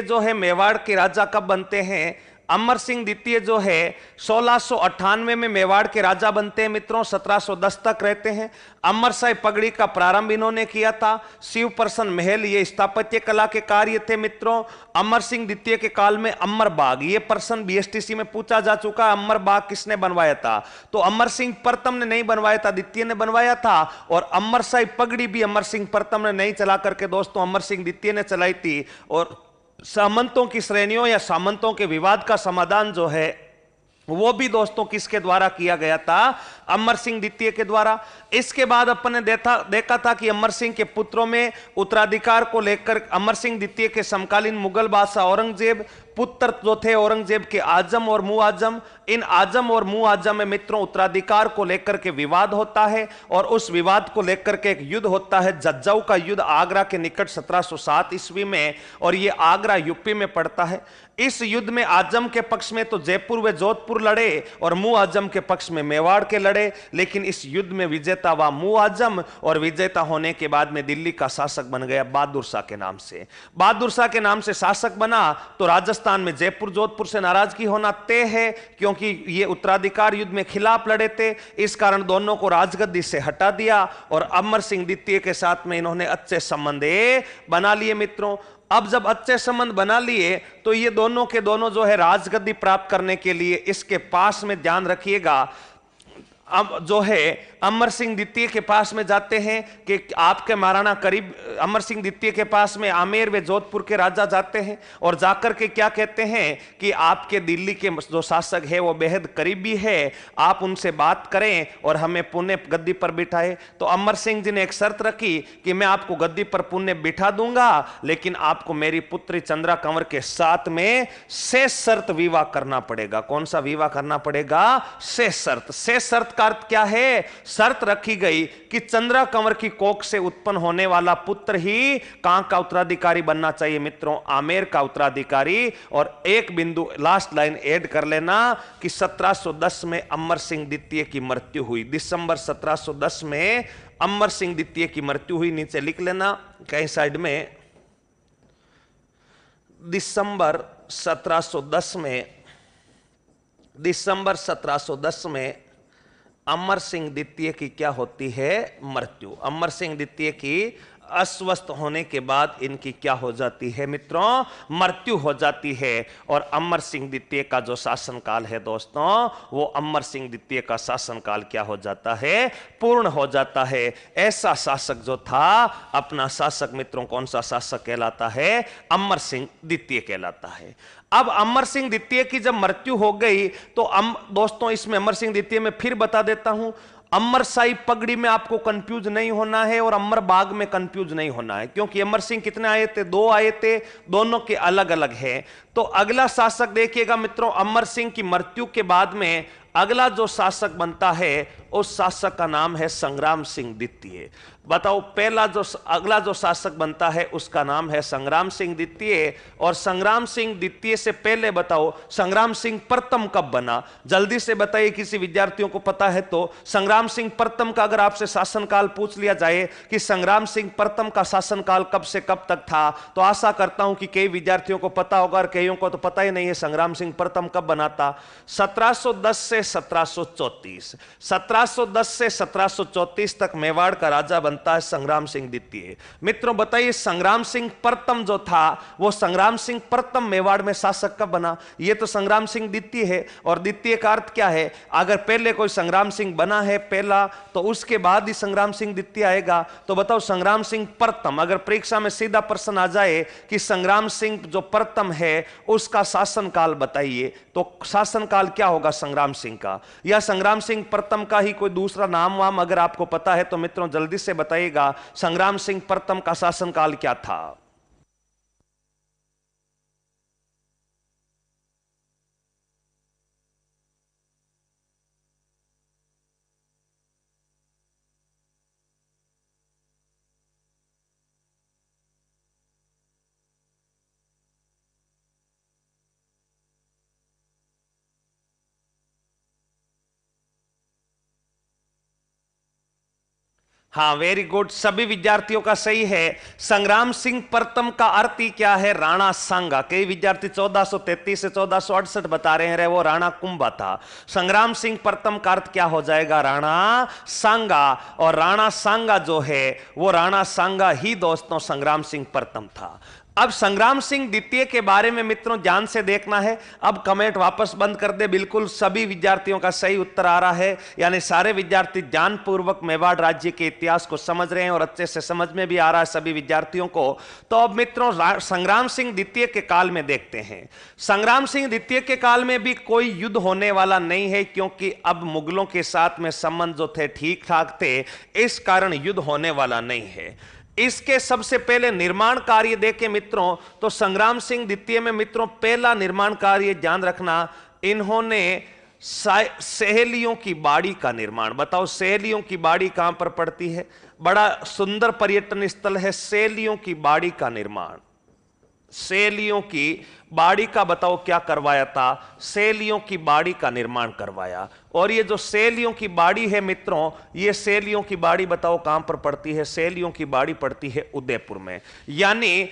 जो है मेवाड़ के राजा कब बनते हैं? अमर सिंह द्वितीय जो है 1698 में मेवाड़ के राजा बनते हैं मित्रों, 1710 तक रहते हैं। अमरशाही पगड़ी का प्रारंभ इन्होंने किया था। शिव प्रसन्न महल ये स्थापत्य कला के कार्य थे मित्रों। अमर सिंह द्वितीय के काल में अमर बाग, ये प्रश्न बीएसटीसी में पूछा जा चुका है, अमर बाग किसने बनवाया था? तो अमर सिंह प्रथम ने नहीं बनवाया था, द्वितीय ने बनवाया था। और अमरशाही पगड़ी भी अमर सिंह प्रथम ने नहीं चला करके दोस्तों अमर सिंह द्वितीय ने चलाई थी। और सामंतों की श्रेणियों या सामंतों के विवाद का समाधान जो है वो भी दोस्तों किसके द्वारा किया गया था? अमर सिंह द्वितीय के द्वारा। इसके बाद अपन ने देखा था कि अमर सिंह के पुत्रों में उत्तराधिकार को लेकर अमर सिंह द्वितीय के समकालीन मुगल बादशाह औरंगजेब, पुत्र जो थे औरंगजेब के आजम और मुआजम, इन आजम और मुआजम में मित्रों उत्तराधिकार को लेकर के विवाद होता है। और उस विवाद को लेकर के एक युद्ध होता है, जज्जाऊ का युद्ध आगरा के निकट 1707 ईस्वी में, और यह आगरा यूपी में पड़ता है। इस युद्ध में आजम के पक्ष में तो जयपुर व जोधपुर लड़े और मुआजम के पक्ष में मेवाड़ के लड़े, लेकिन इस युद्ध में विजेता हुआ मुआजम, और विजेता होने के बाद में दिल्ली का शासक बन गया बहादुर शाह के नाम से। बहादुर शाह के नाम से शासक बना तो राजस्थान में जयपुर जोधपुर से नाराजगी होना तय है, क्योंकि ये उत्तराधिकार युद्ध में खिलाफ लड़े थे। इस कारण दोनों को राजगद्दी से हटा दिया और अमर सिंह द्वितीय के साथ में इन्होंने अच्छे संबंध बना लिए मित्रों। अब जब अच्छे संबंध बना लिए तो ये दोनों के दोनों जो है राजगद्दी प्राप्त करने के लिए इसके पास में, ध्यान रखिएगा, अब जो है अमर सिंह द्वितीय के पास में जाते हैं कि आपके महाराणा करीब, अमर सिंह द्वितीय के पास में आमेर व जोधपुर के राजा जाते हैं और जाकर के क्या कहते हैं कि आपके दिल्ली के जो शासक है वो बेहद करीबी है, आप उनसे बात करें और हमें पुणे गद्दी पर बिठाए। तो अमर सिंह जी ने एक शर्त रखी कि मैं आपको गद्दी पर पुणे बिठा दूंगा, लेकिन आपको मेरी पुत्री चंद्रा कंवर के साथ में शेष शर्त विवाह करना पड़ेगा। कौन सा विवाह करना पड़ेगा? शेष शर्त। शेष शर्त का अर्थ क्या है? शर्त रखी गई कि चंद्रा कंवर की कोख से उत्पन्न होने वाला पुत्र ही कहां का उत्तराधिकारी बनना चाहिए मित्रों? आमेर का उत्तराधिकारी। और एक बिंदु लास्ट लाइन ऐड कर लेना कि 1710 में अमर सिंह द्वितीय की मृत्यु हुई। दिसंबर 1710 में अमर सिंह द्वितीय की मृत्यु हुई। नीचे लिख लेना कहीं साइड में, दिसंबर 1710 में अमर सिंह द्वितीय की क्या होती है? मृत्यु। अमर सिंह द्वितीय की अस्वस्थ होने के बाद इनकी क्या हो जाती है मित्रों? मृत्यु हो जाती है। और अमर सिंह द्वितीय का जो शासनकाल है दोस्तों, वो अमर सिंह द्वितीय का शासनकाल क्या हो जाता है? पूर्ण हो जाता है। ऐसा शासक जो था, अपना शासक मित्रों कौन सा शासक कहलाता है? अमर सिंह द्वितीय कहलाता है। अब अमर सिंह द्वितीय की जब मृत्यु हो गई तो दोस्तों इसमें अमर सिंह द्वितीय में फिर बता देता हूं, अमरशाही पगड़ी में आपको कंफ्यूज नहीं होना है और अमर बाग में कंफ्यूज नहीं होना है, क्योंकि अमर सिंह कितने आए थे? 2 आए थे, दोनों के अलग अलग है। तो अगला शासक देखिएगा मित्रों, अमर सिंह की मृत्यु के बाद में अगला जो शासक बनता है उस शासक का नाम है संग्राम सिंह द्वितीय। बताओ, अगला जो शासक बनता है उसका नाम है संग्राम सिंह द्वितीय। और संग्राम सिंह द्वितीय से पहले बताओ संग्राम सिंह प्रथम कब बना? जल्दी से बताइए, किसी विद्यार्थियों को पता है तो। संग्राम सिंह प्रथम का अगर आपसे शासनकाल पूछ लिया जाए कि संग्राम सिंह प्रथम का शासनकाल कब से कब तक था, तो आशा करता हूं कि कई विद्यार्थियों को पता होगा और कईयों को तो पता ही नहीं है संग्राम सिंह प्रथम कब बना था। 1710 से 1734, 1710 से 1734 तक मेवाड़ का राजा बनता है संग्राम सिंह द्वितीय। मित्रों बताइए, संग्राम सिंह प्रथम जो था वो संग्राम सिंह प्रथम मेवाड़ में शासक कब बना? ये तो संग्राम सिंह द्वितीय है। और द्वितीय का अर्थ क्या है? अगर पहले कोई संग्राम सिंह बना है पहला, तो उसके बाद ही संग्राम सिंह द्वितीय आएगा। तो बताओ संग्राम सिंह प्रथम, अगर परीक्षा में सीधा प्रश्न आ जाए कि संग्राम सिंह जो प्रथम है उसका शासनकाल बताइए, तो शासनकाल क्या होगा संग्राम सिंह का? या संग्राम सिंह प्रथम का ही कोई दूसरा नाम वाम अगर आपको पता है तो मित्रों जल्दी से बताइएगा, संग्राम सिंह प्रथम का शासनकाल क्या था? हाँ, वेरी गुड, सभी विद्यार्थियों का सही है। संग्राम सिंह प्रथम का अर्थ ही क्या है? राणा सांगा। कई विद्यार्थी 1433 से 1468 बता रहे हैं, वो राणा कुंभा था। संग्राम सिंह प्रथम का अर्थ क्या हो जाएगा? राणा सांगा। और राणा सांगा जो है वो राणा सांगा ही दोस्तों संग्राम सिंह प्रथम था। अब संग्राम सिंह द्वितीय के बारे में मित्रों ध्यान से देखना है। अब कमेंट वापस बंद कर दे, बिल्कुल सभी विद्यार्थियों का सही उत्तर आ रहा है, यानी सारे विद्यार्थी ध्यानपूर्वक मेवाड़ राज्य के इतिहास को समझ रहे हैं और अच्छे से समझ में भी आ रहा है सभी विद्यार्थियों को। तो अब मित्रों संग्राम सिंह द्वितीय के काल में देखते हैं। संग्राम सिंह द्वितीय के काल में भी कोई युद्ध होने वाला नहीं है, क्योंकि अब मुगलों के साथ में संबंध जो थे ठीक ठाक थे, इस कारण युद्ध होने वाला नहीं है। इसके सबसे पहले निर्माण कार्य देखें मित्रों, तो संग्राम सिंह द्वितीय में मित्रों पहला निर्माण कार्य ध्यान रखना, इन्होंने सहेलियों की बाड़ी का निर्माण। बताओ सहेलियों की बाड़ी कहां पर पड़ती है? बड़ा सुंदर पर्यटन स्थल है सहेलियों की बाड़ी का निर्माण। सहेलियों की बाड़ी का बताओ क्या करवाया था? सहेलियों की बाड़ी का निर्माण करवाया। और ये जो सहेलियों की बाड़ी है मित्रों, ये सहेलियों की बाड़ी बताओ कहां पर पड़ती है? सहेलियों की बाड़ी पड़ती है उदयपुर में। यानी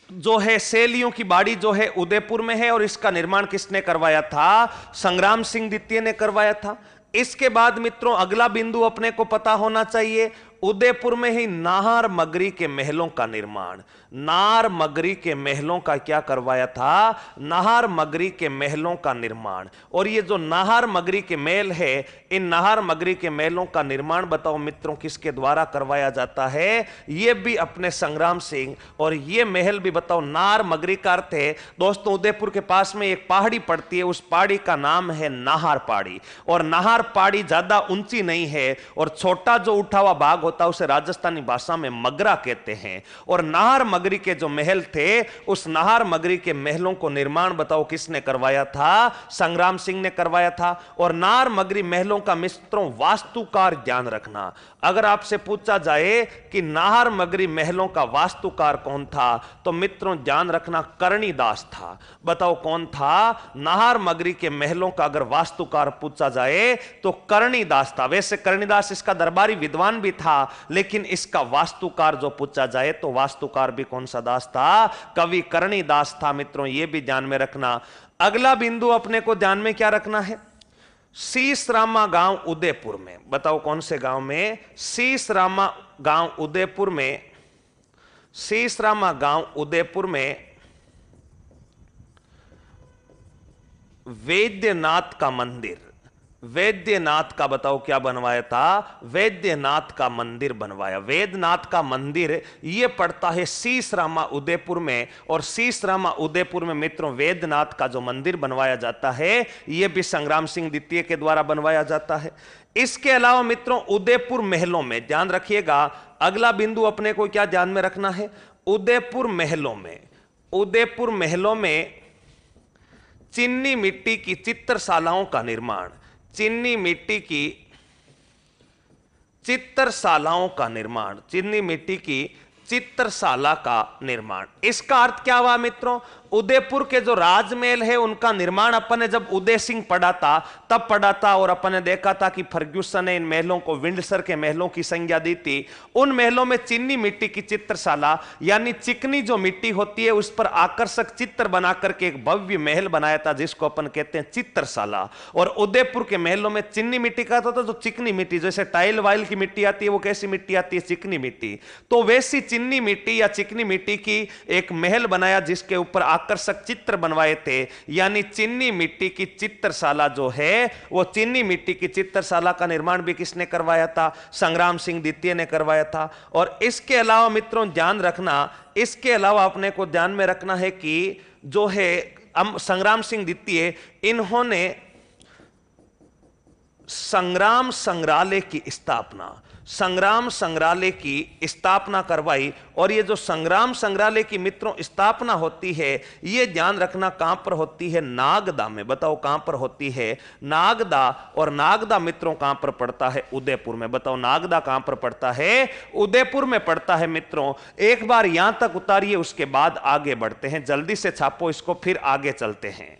जो है सहेलियों की बाड़ी जो है उदयपुर में है, और इसका निर्माण किसने करवाया था? संग्राम सिंह द्वितीय ने करवाया था। इसके बाद मित्रों अगला बिंदु अपने को पता होना चाहिए, उदयपुर में ही नाहर मगरी के महलों का निर्माण। नाहर मगरी के महलों का क्या करवाया था? नाहर मगरी के महलों का निर्माण। और ये जो नाहर मगरी के महल है, इन नाहर मगरी के महलों का निर्माण बताओ मित्रों किसके द्वारा करवाया जाता है? ये भी अपने संग्राम सिंह। और ये महल भी बताओ नाहर मगरी का अर्थ है दोस्तों, उदयपुर के पास में एक पहाड़ी पड़ती है, उस पहाड़ी का नाम है नाहर पहाड़ी। और नाहर पहाड़ी ज्यादा ऊंची नहीं है, और छोटा जो उठा हुआ भाग होता है उसे राजस्थानी भाषा में मगरा कहते हैं। और नाहर मगरी के जो महल थे, उस नाहर मगरी के महलों को निर्माण बताओ किसने करवाया था? संग्राम सिंह ने करवाया था। और नाहर मगरी महलों का मित्रों वास्तुकार ध्यान रखना, अगर आपसे पूछा जाए कि नाहर मगरी महलों का वास्तुकार कौन था, तो मित्रों ध्यान रखना कर्णिदास था। बताओ कौन था? नाहर मगरी के महलों का अगर वास्तुकार पूछा जाए तो कर्णिदास था। वैसे कर्णिदास इसका दरबारी विद्वान भी था, लेकिन इसका वास्तुकार जो पूछा जाए तो वास्तुकार भी कौन सा दास था? कवि कर्णिदास था। मित्रों यह भी ध्यान में रखना। अगला बिंदु अपने को ध्यान में क्या रखना है? सीसरामा गांव उदयपुर में। बताओ कौन से गांव में? सीसरामा गांव उदयपुर में। सीसरामा गांव उदयपुर में वैद्यनाथ का मंदिर। वैद्यनाथ का बताओ क्या बनवाया था? वैद्यनाथ का मंदिर बनवाया। वैद्यनाथ का मंदिर यह पड़ता है सीसरामा उदयपुर में। और सीसरामा उदयपुर में मित्रों वैद्यनाथ का जो मंदिर बनवाया जाता है, यह भी संग्राम सिंह द्वितीय के द्वारा बनवाया जाता है। इसके अलावा मित्रों उदयपुर महलों में ध्यान रखिएगा, अगला बिंदु अपने को क्या ध्यान में रखना है? उदयपुर महलों में, उदयपुर महलों में चीनी मिट्टी की चित्रशालाओं का निर्माण। चीनी मिट्टी की चित्रशालाओं का निर्माण। चीनी मिट्टी की चित्रशाला का निर्माण। इसका अर्थ क्या हुआ मित्रों? उदयपुर के जो राजमहल है उनका निर्माण अपन ने जब उदय सिंह पढ़ा था तब पढ़ा था, और अपन ने देखा था कि फर्ग्यूसन ने इन महलों को विंडसर के महलों की संज्ञा दी थी। उन महलों में चीनी मिट्टी की चित्रशाला, यानी चिकनी जो मिट्टी होती है उस पर आकर्षक चित्र बना करके एक भव्य महल बनाया था, जिसको अपन कहते हैं चित्रशाला। और उदयपुर के महलों में चीनी मिट्टी का था, तो जो चिकनी मिट्टी जैसे टाइल वाइल की मिट्टी आती है वो कैसी मिट्टी आती है? चिकनी मिट्टी। तो वैसी चीनी मिट्टी या चिकनी मिट्टी की एक महल बनाया जिसके ऊपर आकर्षक चित्र बनवाए थे। यानी चीनी मिट्टी की चित्रशाला जो है, वो चीनी मिट्टी की चित्रशाला का निर्माण भी किसने करवाया था? संग्राम सिंह द्वितीय ने करवाया था। और इसके अलावा मित्रों ध्यान रखना, इसके अलावा अपने को ध्यान में रखना है कि जो है संग्राम सिंह द्वितीय, इन्होंने संग्राम संग्रहालय की स्थापना, संग्राम संग्रहालय की स्थापना करवाई। और ये जो संग्राम संग्रहालय की मित्रों स्थापना होती है, ये ध्यान रखना कहां पर होती है? नागदा में। बताओ कहां पर होती है? नागदा। और नागदा मित्रों कहां पर पड़ता है? उदयपुर में। बताओ नागदा कहां पर पड़ता है? उदयपुर में पड़ता है। मित्रों एक बार यहां तक उतारिए, उसके बाद आगे बढ़ते हैं। जल्दी से छापो इसको, फिर आगे चलते हैं।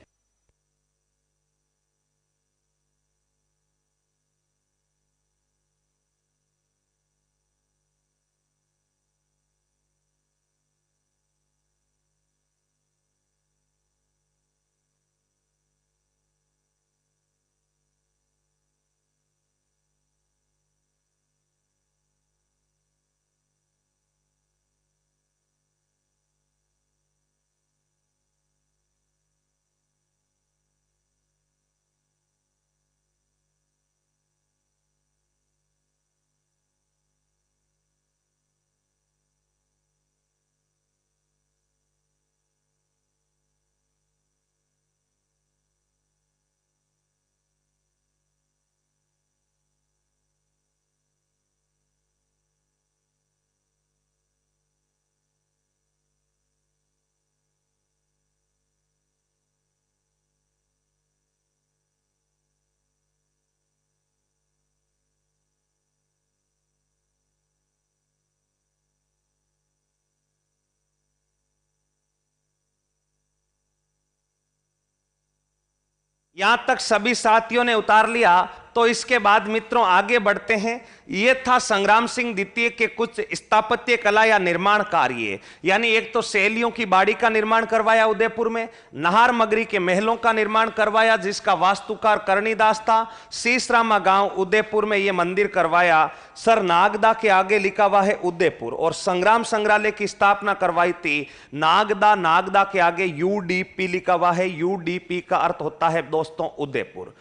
यहां तक सभी साथियों ने उतार लिया। तो इसके बाद मित्रों आगे बढ़ते हैं। यह था संग्राम सिंह द्वितीय के कुछ स्थापत्य कला या निर्माण कार्य, यानी एक तो सहेलियों की बाड़ी का निर्माण करवाया उदयपुर में, नाहर मगरी के महलों का निर्माण करवाया जिसका वास्तुकार करनीदास था, शीशरामा गांव उदयपुर में यह मंदिर करवाया, सर नागदा के आगे लिखा हुआ है उदयपुर, और संग्राम संग्रहालय की स्थापना करवाई थी नागदा, नागदा के आगे यूडीपी लिखा हुआ है, यूडीपी का अर्थ होता है दोस्तों उदयपुर।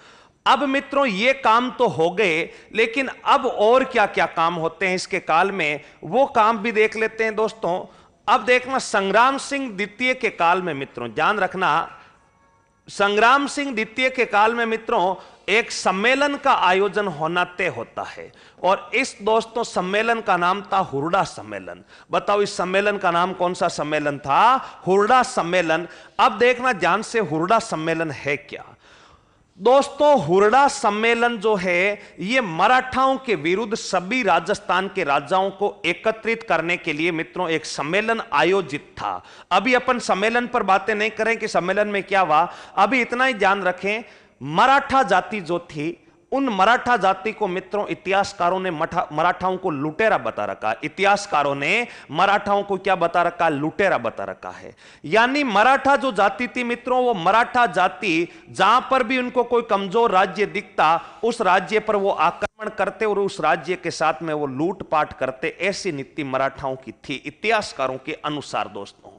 अब मित्रों ये काम तो हो गए, लेकिन अब और क्या क्या काम होते हैं इसके काल में, वो काम भी देख लेते हैं दोस्तों। अब देखना संग्राम सिंह द्वितीय के काल में मित्रों, ध्यान रखना, संग्राम सिंह द्वितीय के काल में मित्रों एक सम्मेलन का आयोजन होना तय होता है, और इस दोस्तों सम्मेलन का नाम था हुरडा सम्मेलन। बताओ इस सम्मेलन का नाम कौन सा सम्मेलन था? हुरडा सम्मेलन। अब देखना ध्यान से, हुरडा सम्मेलन है क्या दोस्तों? हुरडा सम्मेलन जो है ये मराठाओं के विरुद्ध सभी राजस्थान के राजाओं को एकत्रित करने के लिए मित्रों एक सम्मेलन आयोजित था। अभी अपन सम्मेलन पर बातें नहीं करें कि सम्मेलन में क्या हुआ, अभी इतना ही ध्यान रखें, मराठा जाति जो थी उन मराठा जाति को मित्रों इतिहासकारों ने मराठाओं को लुटेरा बता रखा। इतिहासकारों ने मराठाओं को क्या बता रखा? लुटेरा बता रखा है। यानी मराठा जो जाति थी मित्रों, वो मराठा जाति जहां पर भी उनको कोई कमजोर राज्य दिखता उस राज्य पर वो आक्रमण करते और उस राज्य के साथ में वो लूटपाट करते। ऐसी नीति मराठाओं की थी इतिहासकारों के अनुसार दोस्तों।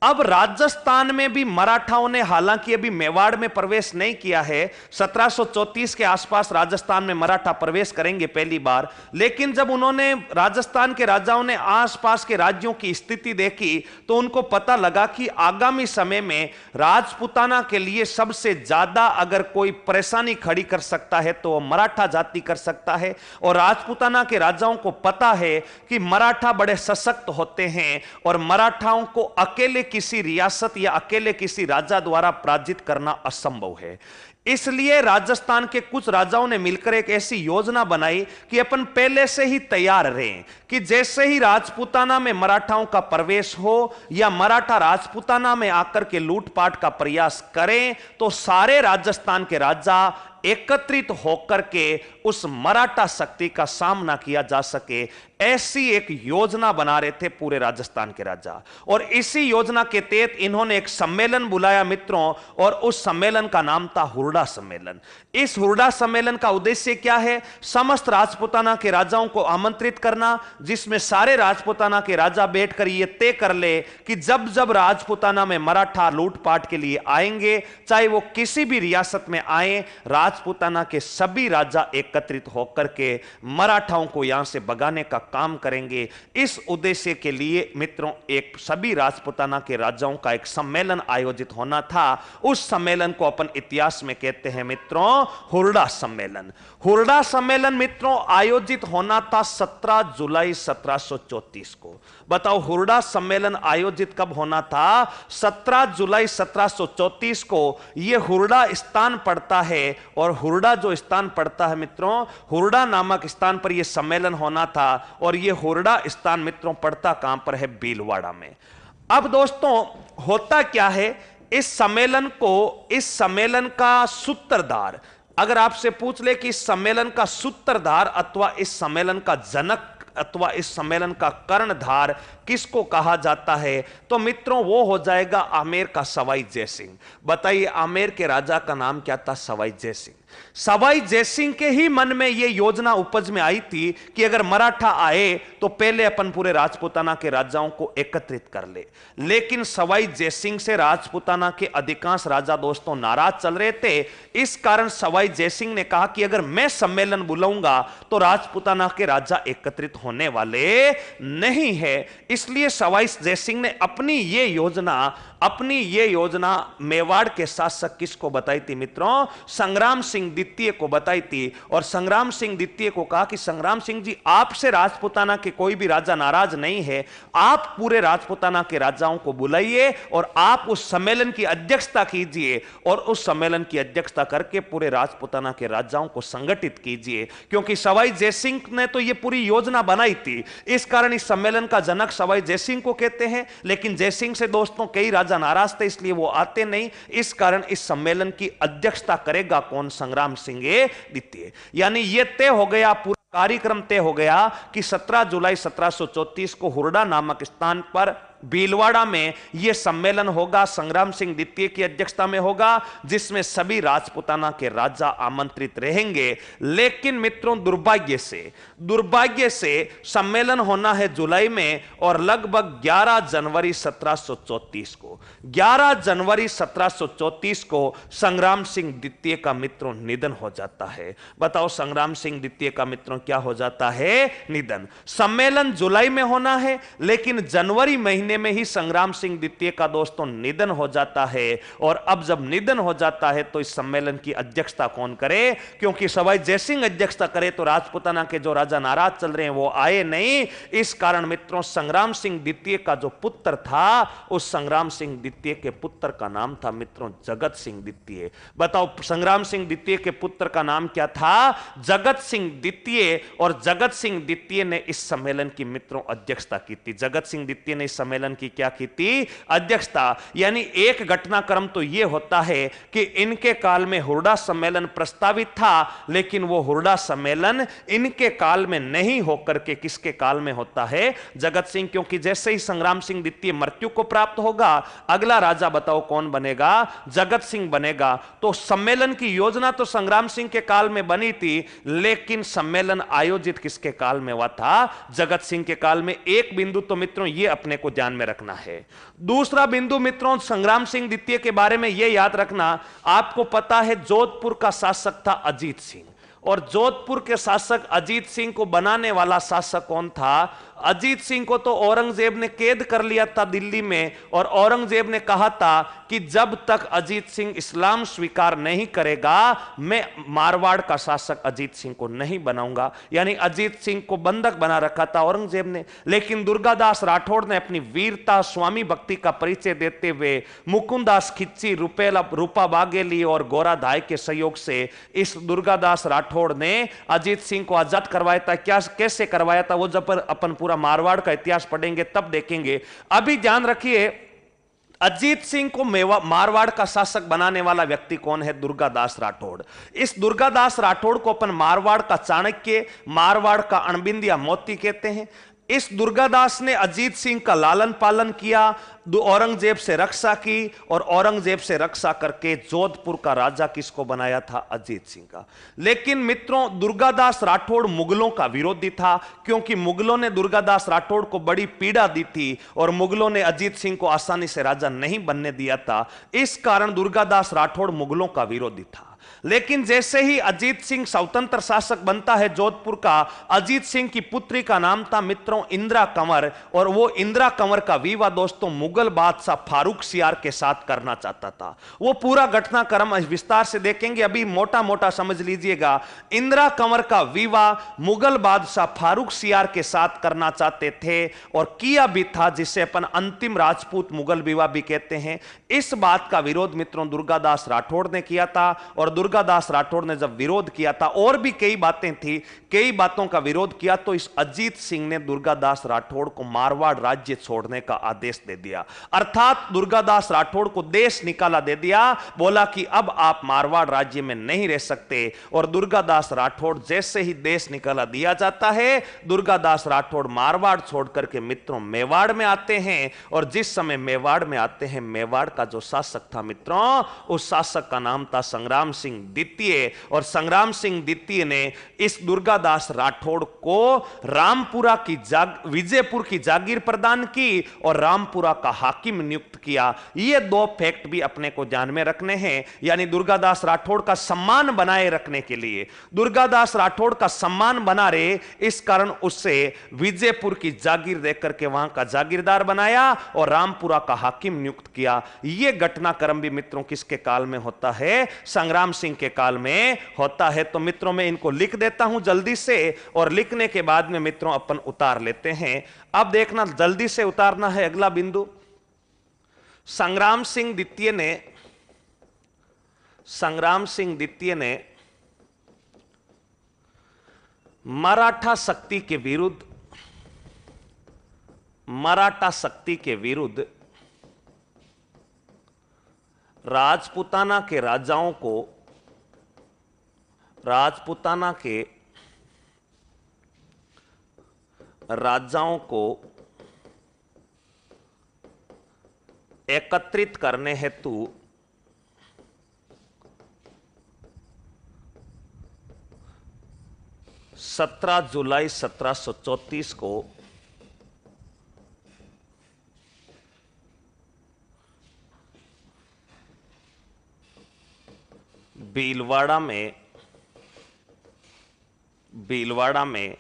अब राजस्थान में भी मराठाओं ने, हालांकि अभी मेवाड़ में प्रवेश नहीं किया है, 1734 के आसपास राजस्थान में मराठा प्रवेश करेंगे पहली बार, लेकिन जब उन्होंने, राजस्थान के राजाओं ने आसपास के राज्यों की स्थिति देखी तो उनको पता लगा कि आगामी समय में राजपूताना के लिए सबसे ज्यादा अगर कोई परेशानी खड़ी कर सकता है तो वह मराठा जाति कर सकता है। और राजपूताना के राजाओं को पता है कि मराठा बड़े सशक्त होते हैं और मराठाओं को अकेले किसी रियासत या अकेले किसी राजा द्वारा पराजित करना असंभव है। इसलिए राजस्थान के कुछ राजाओं ने मिलकर एक ऐसी योजना बनाई कि अपन पहले से ही तैयार रहें कि जैसे ही राजपूताना में मराठाओं का प्रवेश हो या मराठा राजपूताना में आकर के लूटपाट का प्रयास करें तो सारे राजस्थान के राजा एकत्रित होकर के उस मराठा शक्ति का सामना किया जा सके, ऐसी एक योजना बना रहे थे पूरे राजस्थान के राजा। और इसी योजना के तहत इन्होंने एक सम्मेलन बुलाया मित्रों, और उस सम्मेलन का नाम था हुरडा सम्मेलन। इस हुरडा सम्मेलन का उद्देश्य क्या है? समस्त राजपूताना के राजाओं को आमंत्रित करना, जिसमें सारे राजपूताना के राजा बैठकर यह तय कर ले कि जब जब राजपूताना में मराठा लूटपाट के लिए आएंगे, चाहे वो किसी भी रियासत में आए, राजपूताना के सभी राजा एकत्रित होकर के मराठाओं को यहां से भगाने का काम करेंगे। इस उद्देश्य के लिए मित्रों एक सभी राजपूताना के राजाओं का एक सम्मेलन आयोजित होना था। उस सम्मेलन को अपन इतिहास में कहते हैं मित्रों हुरडा सम्मेलन। हुरडा सम्मेलन मित्रों आयोजित होना था 17 जुलाई 1734 को। बताओ हुरडा सम्मेलन आयोजित कब होना था? 17 जुलाई 1734 को। यह हुरडा स्थान पड़ता है, और हुरडा जो स्थान पड़ता है मित्रों, हुरडा नामक स्थान पर यह सम्मेलन होना था। और यह हुरडा स्थान मित्रों पड़ता कहां पर है? भीलवाड़ा में। अब दोस्तों होता क्या है, इस सम्मेलन का सूत्रधार, अगर आपसे पूछ ले कि इस सम्मेलन का सूत्रधार अथवा इस सम्मेलन का जनक अथवा इस सम्मेलन का कर्णधार किसको कहा जाता है, तो मित्रों वो हो जाएगा आमेर का सवाई जयसिंह। बताइए आमेर के राजा का नाम क्या था? सवाई जयसिंह। सवाई जयसिंह के ही मन में यह योजना उपज में आई थी कि अगर मराठा आए तो पहले अपन पूरे राजपूताना के राजाओं को एकत्रित कर ले। लेकिन सवाई जयसिंह से राजपूताना के अधिकांश राजा दोस्तों नाराज चल रहे थे। इस कारण सवाई जयसिंह ने कहा कि अगर मैं सम्मेलन बुलाऊंगा तो राजपूताना के राजा एकत्रित होने वाले नहीं है। इसलिए सवाई जयसिंह ने अपनी ये योजना मेवाड़ के शासक किसको बताई थी मित्रों? संग्राम सिंह द्वितीय को बताई थी। और संग्राम सिंह द्वितीय को कहा कि संग्राम सिंह जी, आपसे राजपूताना के कोई भी राजा नाराज नहीं है, आप पूरे राजपूताना के राजाओं को बुलाइए और आप उस सम्मेलन की अध्यक्षता कीजिए, और उस सम्मेलन की अध्यक्षता करके पूरे राजपूताना के राजाओं को संगठित कीजिए। क्योंकि सवाई जयसिंह ने तो यह पूरी योजना बनाई थी, इस कारण इस सम्मेलन का जनक सवाई जयसिंह को कहते हैं। लेकिन जयसिंह से दोस्तों कई राजा राजा नाराज थे, इसलिए वो आते नहीं। इस कारण इस सम्मेलन की अध्यक्षता करेगा कौन? संग्राम सिंह द्वितीय। यानी ये तय हो गया, पूरा कार्यक्रम तय हो गया कि 17 जुलाई 1734 को हुरडा नामक स्थान पर भीलवाड़ा में यह सम्मेलन होगा, संग्राम सिंह द्वितीय की अध्यक्षता में होगा, जिसमें सभी राजपूताना के राजा आमंत्रित रहेंगे। लेकिन मित्रों दुर्भाग्य से सम्मेलन होना है जुलाई में, और लगभग 11 जनवरी 1734 को संग्राम सिंह द्वितीय का मित्रों निधन हो जाता है। बताओ, संग्राम सिंह द्वितीय का मित्रों क्या हो जाता है? निधन। सम्मेलन जुलाई में होना है, लेकिन जनवरी महीने में ही संग्राम सिंह द्वितीय का दोस्तों निधन हो जाता है। और अब जब निधन हो जाता है तो इस सम्मेलन की अध्यक्षता कौन करे? क्योंकि सवाई जयसिंह अध्यक्षता करे तो राजपूताना के जो राजा नाराज चल रहे हैं वो आए नहीं। इस कारण मित्रों संग्राम सिंह द्वितीय का जो पुत्र था, उस संग्राम सिंह द्वितीय के पुत्र का नाम था मित्रों जगत सिंह द्वितीय। बताओ, संग्राम सिंह द्वितीय के पुत्र का नाम क्या था? जगत सिंह द्वितीय। और जगत सिंह द्वितीय ने इस सम्मेलन की मित्रों अध्यक्षता की थी। जगत सिंह द्वितीय ने इस सम्मेलन की क्या की थी? अध्यक्षता। यानी एक घटनाक्रम तो यह होता है कि इनके काल में हुरडा सम्मेलन प्रस्तावित था, लेकिन वो हुरडा सम्मेलन इनके काल में नहीं होकर के किसके काल में होता है? जगत सिंह। क्योंकि जैसे ही संग्राम सिंह द्वितीय मृत्यु को प्राप्त होगा, अगला राजा बताओ कौन बनेगा? जगत सिंह बनेगा। तो सम्मेलन की योजना तो संग्राम सिंह के काल में बनी थी, लेकिन सम्मेलन आयोजित किसके काल में हुआ था? जगत सिंह के काल में। एक बिंदु तो मित्रों यह अपने को ध्यान में रखना है। दूसरा बिंदु मित्रों, संग्राम सिंह द्वितीय के बारे में यह याद रखना, आपको पता है जोधपुर का शासक था अजीत सिंह, और जोधपुर के शासक अजीत सिंह को बनाने वाला शासक कौन था? अजीत सिंह को तो औरंगजेब ने कैद कर लिया था दिल्ली में, और औरंगजेब ने कहा था कि जब तक अजीत सिंह इस्लाम स्वीकार नहीं करेगा, मैं मारवाड़ का शासक अजीत सिंह को नहीं बनाऊंगा। यानी अजीत सिंह को बंधक बना रखा था औरंगजेब ने। लेकिन दुर्गादास राठौड़ ने अपनी वीरता, स्वामी भक्ति का परिचय देते हुए मुकुंदास खिच्ची, रूपा बाघेली और गोरा धाय के सहयोग से इस दुर्गादास राठौड़ ने अजीत सिंह को आजाद करवाया था। क्या कैसे करवाया था वो जब अपन पूरा मारवाड़ का इतिहास पढ़ेंगे तब देखेंगे। अभी ध्यान रखिए, अजीत सिंह को मारवाड़ का शासक बनाने वाला व्यक्ति कौन है? दुर्गादास राठौड़। इस दुर्गादास राठौड़ को अपन मारवाड़ का चाणक्य, मारवाड़ का अणबिंद या मोती कहते हैं। इस दुर्गादास ने अजीत सिंह का लालन पालन किया, औरंगजेब से रक्षा की, और औरंगजेब से रक्षा करके जोधपुर का राजा किसको बनाया था? अजीत सिंह का। लेकिन मित्रों दुर्गादास राठौड़ मुगलों का विरोधी था, क्योंकि मुगलों ने दुर्गादास राठौड़ को बड़ी पीड़ा दी थी और मुगलों ने अजीत सिंह को आसानी से राजा नहीं बनने दिया था। इस कारण दुर्गादास राठौड़ मुगलों का विरोधी था। लेकिन जैसे ही अजीत सिंह स्वतंत्र शासक बनता है जोधपुर का, अजीत सिंह की पुत्री का नाम था मित्रों इंदिरा कंवर, और वो इंदिरा कंवर का विवाह दोस्तों मुगल बादशाह फारूक सियार के साथ करना चाहता था। वो पूरा घटनाक्रम विस्तार से देखेंगे, अभी मोटा मोटा समझ लीजिएगा। इंदिरा कंवर का विवाह मुगल बादशाह फारूक सियार के साथ करना चाहते थे, और किया भी था, जिसे अपन अंतिम राजपूत मुगल विवाह भी कहते हैं। इस बात का विरोध मित्रों दुर्गादास राठौड़ ने किया था, और दुर्गादास राठौड़ ने जब विरोध किया था, और भी कई बातें थी, कई बातों का विरोध किया, तो इस अजीत सिंह ने दुर्गादास राठौड़ को मारवाड़ राज्य छोड़ने का आदेश दे दिया। अर्थात दुर्गादास राठौड़ को देश निकाला दे दिया, बोला कि अब आप मारवाड़ राज्य में नहीं रह सकते। और दुर्गादास राठौड़ जैसे ही देश निकाला दिया जाता है, दुर्गादास राठौड़ मारवाड़ छोड़ करके मित्रों मेवाड़ में आते हैं। और जिस समय मेवाड़ में आते हैं, मेवाड़ का जो शासक था मित्रों, उस शासक का नाम था संग्राम सिंह द्वितीय। और संग्राम सिंह द्वितीय ने इस दुर्गादास राठौड़ को रामपुरा की विजयपुर की जागीर प्रदान की और रामपुरा का हाकिम नियुक्त किया। ये दो फैक्ट भी अपने को ध्यान में रखने हैं। यानी दुर्गादास राठौड़ का सम्मान बनाए रखने के लिए, दुर्गादास राठौड़ का सम्मान बना रहे, इस कारण उससे विजयपुर की जागीर देकर के वहां का जागीरदार बनाया और रामपुरा का हाकिम नियुक्त किया। यह घटनाक्रम भी मित्रों किसके काल में होता है? संग्राम सिंह के काल में होता है। तो मित्रों मैं इनको लिख देता हूं जल्दी से, और लिखने के बाद में मित्रों अपन उतार लेते हैं। अब देखना, जल्दी से उतारना है अगला बिंदु। संग्राम सिंह द्वितीय ने मराठा शक्ति के विरुद्ध राजपूताना के राजाओं को, राजपूताना के राजाओं को एकत्रित करने हेतु 17 जुलाई 1734 को भीलवाड़ा में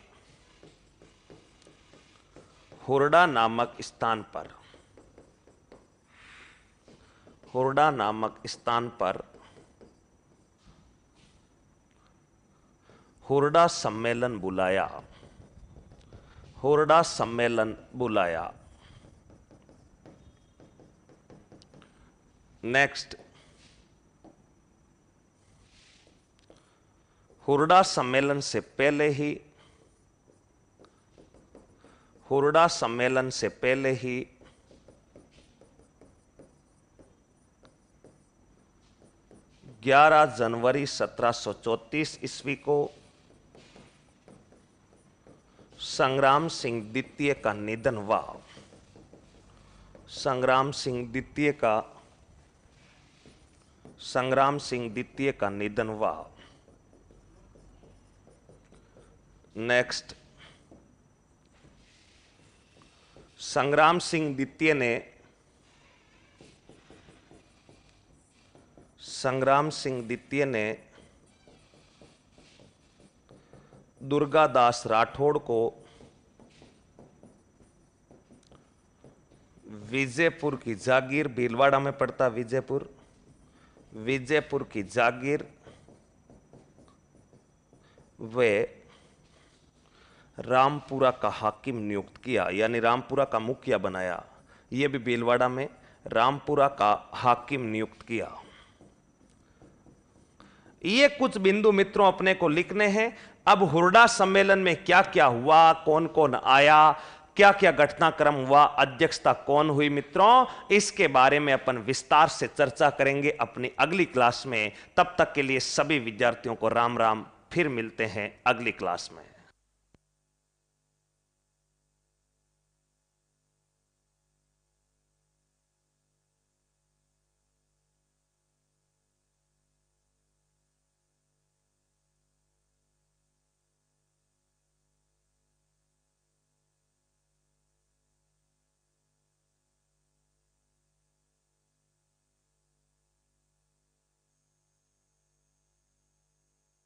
हुरडा नामक स्थान पर हुरडा सम्मेलन बुलाया। नेक्स्ट, हुरडा सम्मेलन से पहले ही 11 जनवरी 1734 ईस्वी को संग्राम सिंह द्वितीय का निधन हुआ। संग्राम सिंह द्वितीय का निधन हुआ। नेक्स्ट, संग्राम सिंह द्वितीय ने दुर्गादास राठौड़ को विजयपुर की जागीर, भीलवाड़ा में पड़ता विजयपुर की जागीर वे रामपुरा का हाकिम नियुक्त किया, यानी रामपुरा का मुखिया बनाया। यह भी भीलवाड़ा में रामपुरा का हाकिम नियुक्त किया। ये कुछ बिंदु मित्रों अपने को लिखने हैं। अब हुरडा सम्मेलन में क्या क्या हुआ, कौन कौन आया, क्या क्या घटनाक्रम हुआ, अध्यक्षता कौन हुई मित्रों, इसके बारे में अपन विस्तार से चर्चा करेंगे अपनी अगली क्लास में। तब तक के लिए सभी विद्यार्थियों को राम राम, फिर मिलते हैं अगली क्लास में।